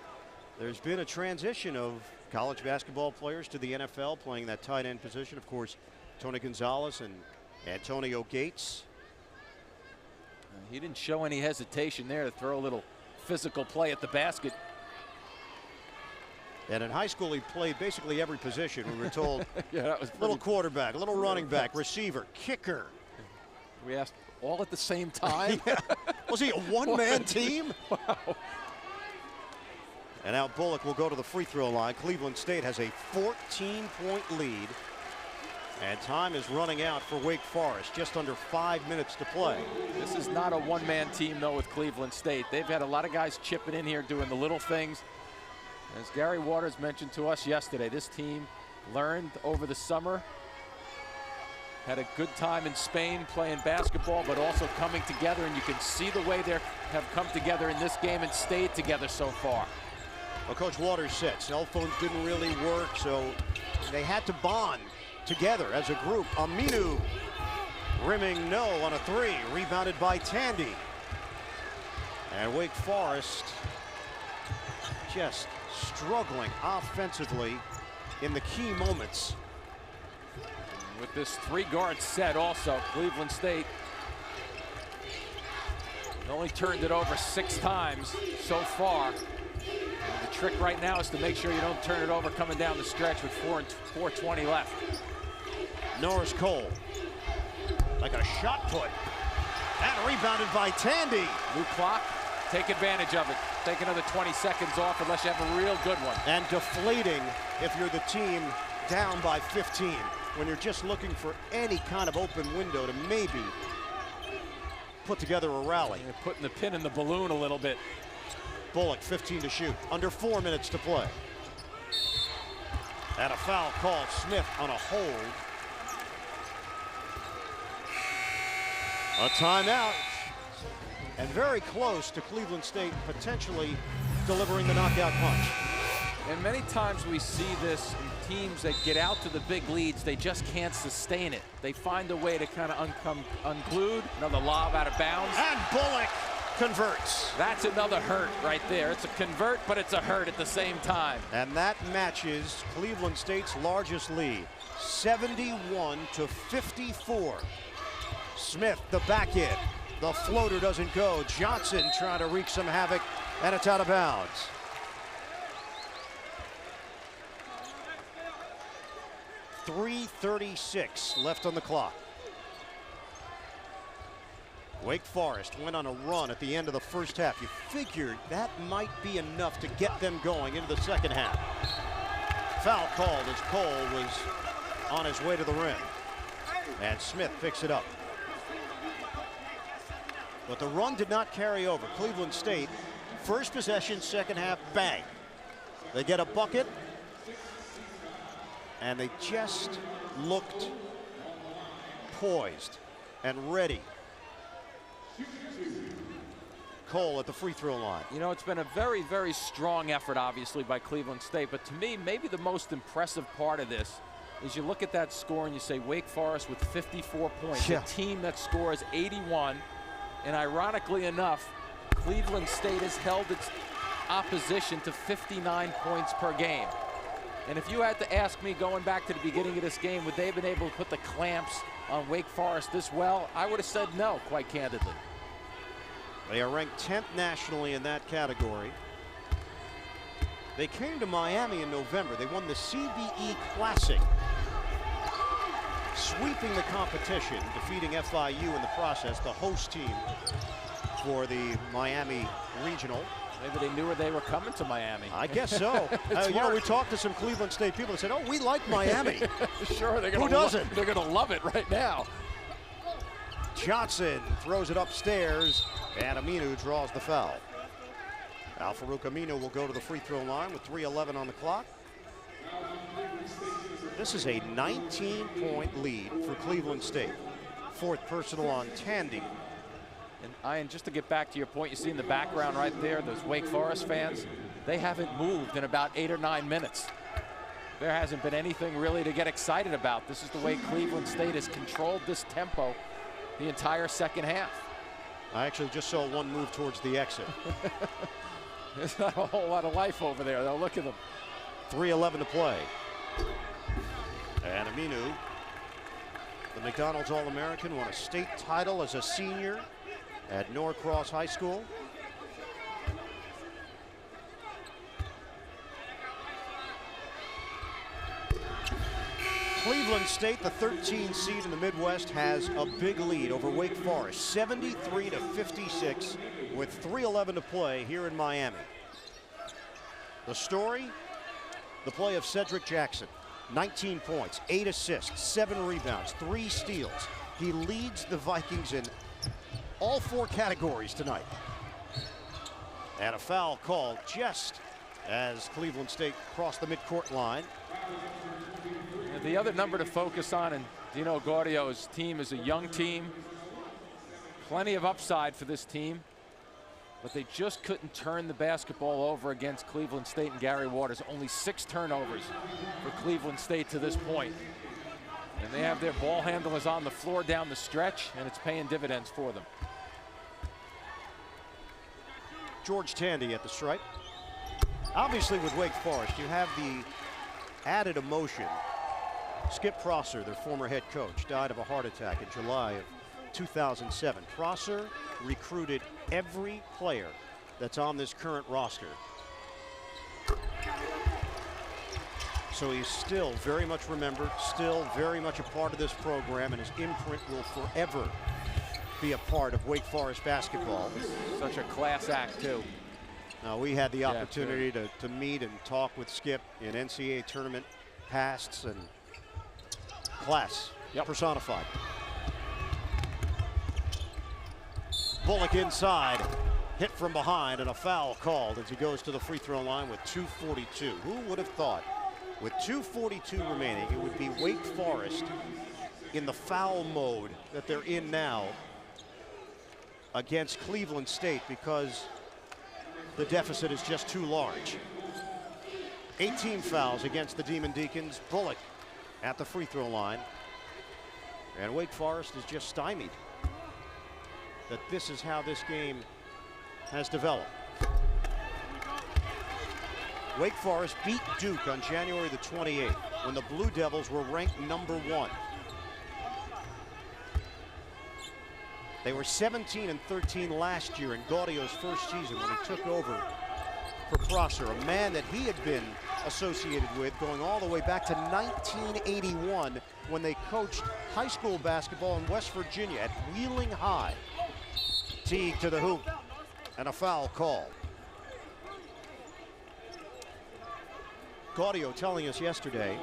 there's been a transition of college basketball players to the NFL playing that tight end position. Of course, Tony Gonzalez and Antonio Gates. He didn't show any hesitation there to throw a little physical play at the basket. And in high school, he played basically every position. We were told. Yeah, that was a little quarterback, a little running back, receiver, kicker. We asked all at the same time. Yeah. Was he a one-man team? Wow. And now Bullock will go to the free throw line. Cleveland State has a 14-point lead. And time is running out for Wake Forest. Just under 5 minutes to play. This is not a one-man team, though, with Cleveland State. They've had a lot of guys chipping in here, doing the little things. As Gary Waters mentioned to us yesterday, this team learned over the summer, had a good time in Spain playing basketball, but also coming together, and you can see the way they have come together in this game and stayed together so far. Well, Coach Waters said cell phones didn't really work, so they had to bond together as a group. Aminu rimming no on a 3, rebounded by Tandy. And Wake Forest just struggling offensively in the key moments. With this 3-guard set also, Cleveland State only turned it over 6 times so far. And the trick right now is to make sure you don't turn it over coming down the stretch with 4:20 left. Norris Cole, like a shot put, and rebounded by Tandy. New clock, take advantage of it. Take another 20 seconds off unless you have a real good one. And deflating if you're the team down by 15. When you're just looking for any kind of open window to maybe put together a rally. You're putting the pin in the balloon a little bit. Bullock, 15 to shoot, under 4 minutes to play. And a foul called. Smith on a hold. A timeout. And very close to Cleveland State potentially delivering the knockout punch. And many times we see this in teams that get out to the big leads, they just can't sustain it. They find a way to kind of unglued. Another lob out of bounds. And Bullock converts. That's another hurt right there. It's a convert, but it's a hurt at the same time. And that matches Cleveland State's largest lead, 71 to 54. Smith, the back end. The floater doesn't go. Johnson trying to wreak some havoc, and it's out of bounds. .336 left on the clock. Wake Forest went on a run at the end of the first half. You figured that might be enough to get them going into the second half. Foul called as Cole was on his way to the rim. And Smith picks it up. But the run did not carry over. Cleveland State, first possession, second half, bang. They get a bucket. And they just looked poised and ready. Cole at the free throw line. You know, it's been a very, very strong effort, obviously, by Cleveland State. But to me, maybe the most impressive part of this is you look at that score and you say Wake Forest with 54 points, a team that scores 81. And ironically enough, Cleveland State has held its opposition to 59 points per game. And if you had to ask me going back to the beginning of this game, would they have been able to put the clamps on Wake Forest this well? I would have said no, quite candidly. They are ranked 10th nationally in that category. They came to Miami in November. They won the CBE Classic, sweeping the competition, defeating FIU in the process, the host team for the Miami Regional. Maybe they knew they were coming to Miami. I guess so. You know, we talked to some Cleveland State people that said, "Oh, we like Miami." Sure, they're gonna Who doesn't? They're going to love it right now. Johnson throws it upstairs, and Aminu draws the foul. Al-Farouq Aminu will go to the free throw line with 3:11 on the clock. This is a 19-point lead for Cleveland State. Fourth personal on Tandy. And Ian, just to get back to your point, you see in the background right there, those Wake Forest fans, they haven't moved in about 8 or 9 minutes. There hasn't been anything really to get excited about. This is the way Cleveland State has controlled this tempo the entire second half. I actually just saw one move towards the exit. There's not a whole lot of life over there, though. Look at them. 3:11 to play. And Aminu, the McDonald's All-American, won a state title as a senior at Norcross High School. Cleveland State, the 13 seed in the Midwest, has a big lead over Wake Forest, 73 to 56, with 3:11 to play here in Miami. The story, the play of Cedric Jackson, 19 points, 8 assists, 7 rebounds, 3 steals. He leads the Vikings in all 4 categories tonight. And a foul called just as Cleveland State crossed the midcourt line. The other number to focus on, and Dino Gaudio's team is a young team. Plenty of upside for this team, but they just couldn't turn the basketball over against Cleveland State and Gary Waters. Only 6 turnovers for Cleveland State to this point. And they have their ball handlers on the floor down the stretch, and it's paying dividends for them. George Tandy at the stripe. Obviously with Wake Forest, you have the added emotion. Skip Prosser, their former head coach, died of a heart attack in July of 2007. Prosser recruited every player that's on this current roster. So he's still very much remembered, still very much a part of this program, and his imprint will forever be a part of Wake Forest basketball. Such a class act, too. Now, we had the opportunity to meet and talk with Skip in NCAA tournament pasts, and class personified. Bullock inside, hit from behind, and a foul called as he goes to the free throw line with 2:42. Who would have thought with 2:42 remaining it would be Wake Forest in the foul mode that they're in now against Cleveland State, because the deficit is just too large. 18 fouls against the Demon Deacons. Bullock at the free throw line. And Wake Forest is just stymied. That this is how this game has developed. Wake Forest beat Duke on January the 28th when the Blue Devils were ranked number 1. They were 17-13 last year in Gaudio's first season when he took over for Prosser, a man that he had been associated with going all the way back to 1981 when they coached high school basketball in West Virginia at Wheeling High. Teague to the hoop, and a foul call. Gaudio telling us yesterday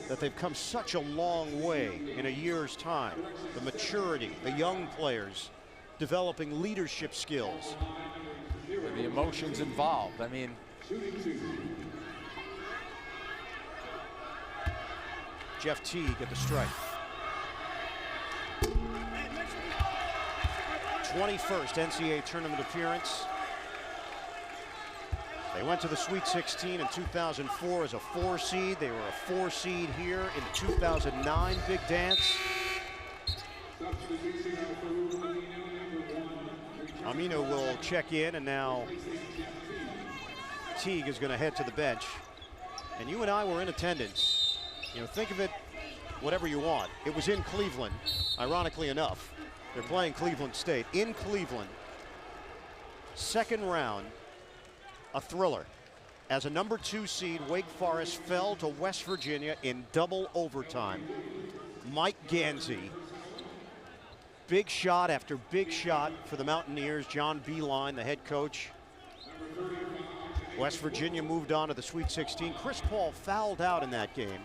that they've come such a long way in a year's time. The maturity, the young players developing leadership skills. The emotions involved. I mean, Jeff Teague at the strike. 21st NCAA tournament appearance. They went to the Sweet 16 in 2004 as a 4 seed. They were a 4 seed here in the 2009 Big Dance. Amino will check in, and now Teague is going to head to the bench. And you and I were in attendance. You know, think of it whatever you want. It was in Cleveland, ironically enough. They're playing Cleveland State in Cleveland. Second round, a thriller. As a number 2 seed, Wake Forest fell to West Virginia in double overtime. Mike Gansey, big shot after big shot for the Mountaineers. John Beilein, the head coach. West Virginia moved on to the Sweet 16. Chris Paul fouled out in that game.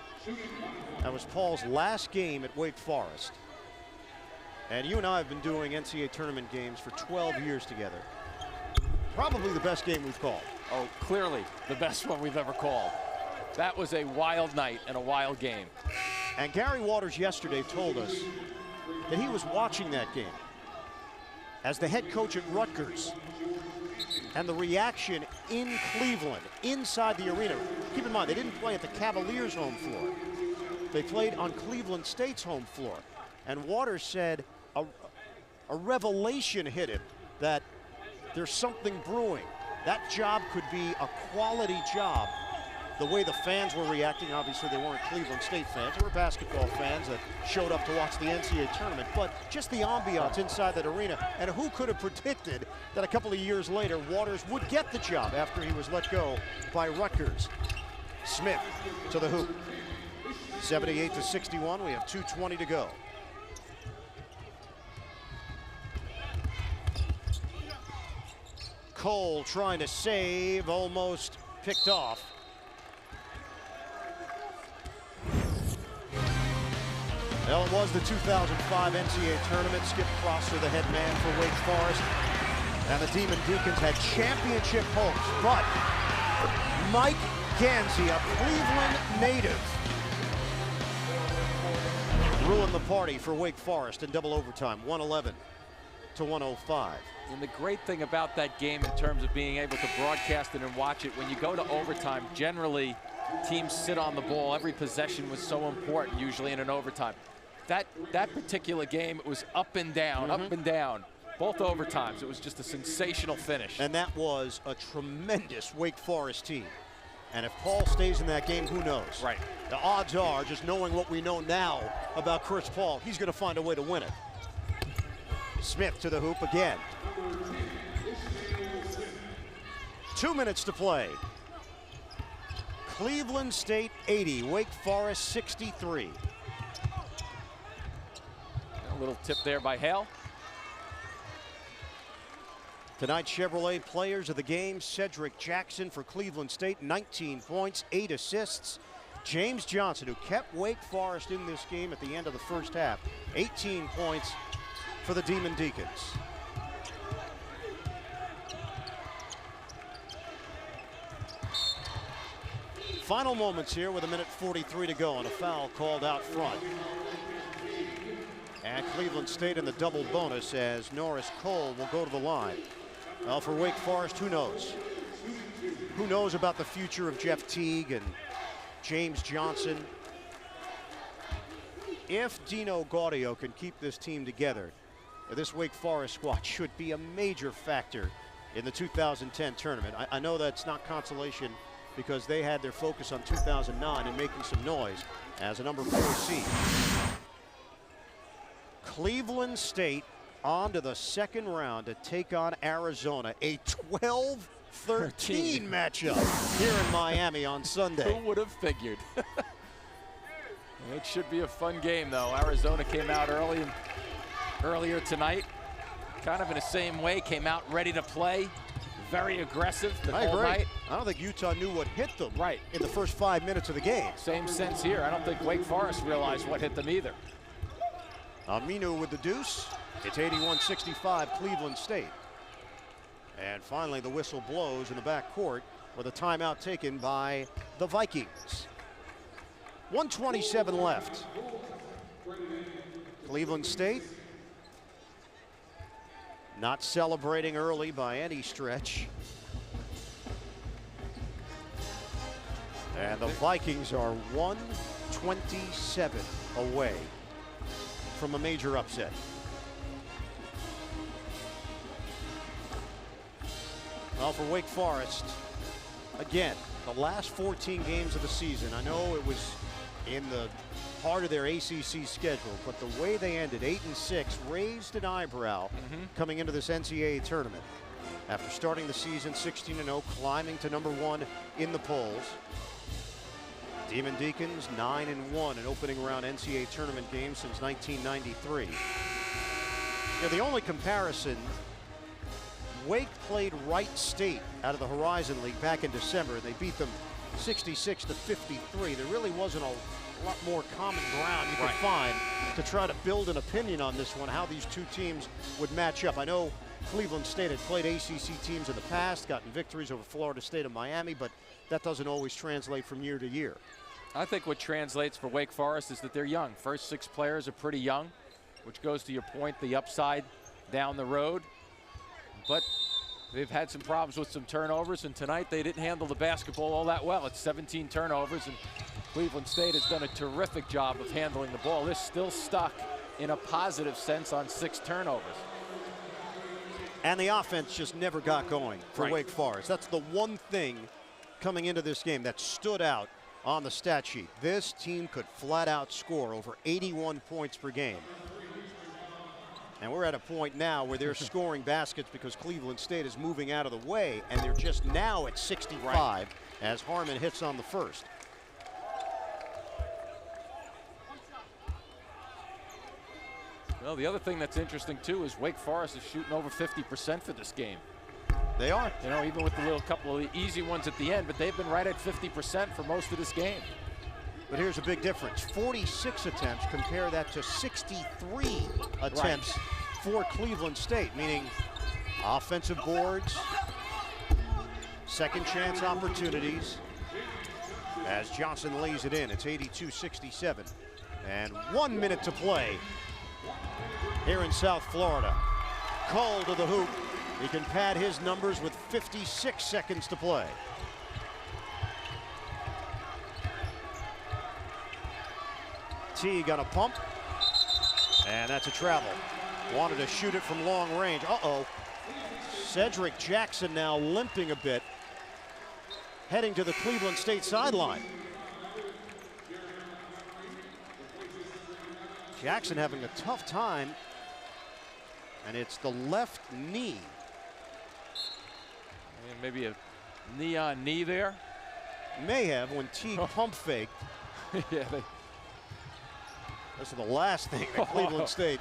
That was Paul's last game at Wake Forest. And you and I have been doing NCAA tournament games for 12 years together. Probably the best game we've called. Oh, clearly the best one we've ever called. That was a wild night and a wild game. And Gary Waters yesterday told us that he was watching that game as the head coach at Rutgers. And the reaction in Cleveland, inside the arena. Keep in mind, they didn't play at the Cavaliers' home floor. They played on Cleveland State's home floor. And Waters said a revelation hit him that there's something brewing. That job could be a quality job. The way the fans were reacting, obviously they weren't Cleveland State fans. They were basketball fans that showed up to watch the NCAA tournament. But just the ambiance inside that arena. And who could have predicted that a couple of years later, Waters would get the job after he was let go by Rutgers. Smith to the hoop. 78-61, we have 2:20 to go. Cole trying to save, almost picked off. Well, it was the 2005 NCAA tournament. Skip Prosser, the head man for Wake Forest. And the Demon Deacons had championship hopes, but Mike Gansey, a Cleveland native, ruined the party for Wake Forest in double overtime, 111-105. And the great thing about that game in terms of being able to broadcast it and watch it, when you go to overtime, generally teams sit on the ball. Every possession was so important usually in an overtime. That particular game, it was up and down, up and down. Both overtimes, it was just a sensational finish. And that was a tremendous Wake Forest team. And if Paul stays in that game, who knows? Right. The odds are, just knowing what we know now about Chris Paul, he's going to find a way to win it. Smith to the hoop again. 2 minutes to play. Cleveland State 80, Wake Forest 63. A little tip there by Hale. Tonight's Chevrolet players of the game: Cedric Jackson for Cleveland State, 19 points, 8 assists. James Johnson, who kept Wake Forest in this game at the end of the first half, 18 points for the Demon Deacons. Final moments here with 1:43 to go and a foul called out front. And Cleveland State in the double bonus as Norris Cole will go to the line. Well, for Wake Forest, who knows? Who knows about the future of Jeff Teague and James Johnson? If Dino Gaudio can keep this team together, this Wake Forest squad should be a major factor in the 2010 tournament. I know that's not consolation because they had their focus on 2009 and making some noise as a number 4 seed. Cleveland State on to the second round to take on Arizona, a 12-13 matchup here in Miami on Sunday. Who would have figured? It should be a fun game, though. Arizona came out earlier tonight, kind of in the same way, came out ready to play, very aggressive the whole night. I don't think Utah knew what hit them right in the first 5 minutes of the game. Same sense here. I don't think Wake Forest realized what hit them either. Aminu with the deuce. It's 81-65 Cleveland State. And finally the whistle blows in the back court with a timeout taken by the Vikings. 1:27 left. Cleveland State not celebrating early by any stretch. And the Vikings are 127 away from a major upset. Well, for Wake Forest, again, the last 14 games of the season, I know it was in the heart of their ACC schedule, but the way they ended, 8-6, raised an eyebrow coming into this NCAA tournament. After starting the season 16-0, climbing to #1 in the polls. Demon Deacons 9-1 in opening round NCAA tournament games since 1993. The only comparison, Wake played Wright State out of the Horizon League back in December, and they beat them 66-53. There really wasn't a lot more common ground you could find to try to build an opinion on this one, how these two teams would match up. I know Cleveland State had played ACC teams in the past, gotten victories over Florida State and Miami, but that doesn't always translate from year to year. I think what translates for Wake Forest is that they're young. First 6 players are pretty young, which goes to your point, the upside down the road. But they've had some problems with some turnovers, and tonight they didn't handle the basketball all that well. It's 17 turnovers, and Cleveland State has done a terrific job of handling the ball. They're still stuck in a positive sense on 6 turnovers. And the offense just never got going for Wake Forest. That's the one thing coming into this game that stood out on the stat sheet. This team could flat out score over 81 points per game. And we're at a point now where they're scoring baskets because Cleveland State is moving out of the way, and they're just now at 65 as Harmon hits on the first. Well, the other thing that's interesting too is Wake Forest is shooting over 50% for this game. They are. You know, even with the little couple of easy ones at the end, but they've been right at 50% for most of this game. But here's a big difference. 46 attempts, compare that to 63 attempts for Cleveland State, meaning offensive boards, second chance opportunities. As Johnson lays it in, it's 82-67. And 1 minute to play here in South Florida. Cole to the hoop. He can pad his numbers with 56 seconds to play. T got a pump, and that's a travel. Wanted to shoot it from long range. Uh-oh. Cedric Jackson now limping a bit, heading to the Cleveland State sideline. Jackson having a tough time, and it's the left knee. And maybe a knee on knee there. May have when T pump faked. Yeah, this is the last thing that Cleveland State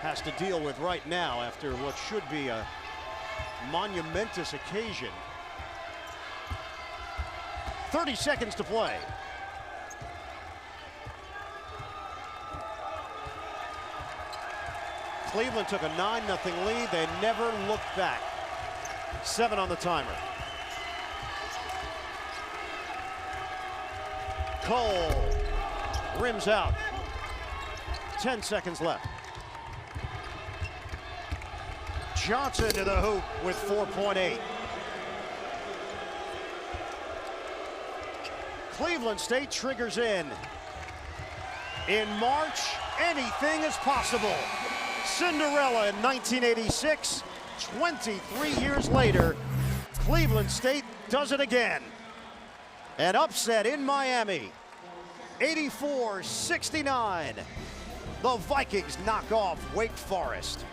has to deal with right now after what should be a monumentous occasion. 30 seconds to play. Cleveland took a 9-0 lead. They never looked back. 7 on the timer. Cole rims out. 10 seconds left. Johnson to the hoop with 4.8. Cleveland State triggers in. In March, anything is possible. Cinderella in 1986. 23 years later, Cleveland State does it again. An upset in Miami. 84-69. The Vikings knock off Wake Forest.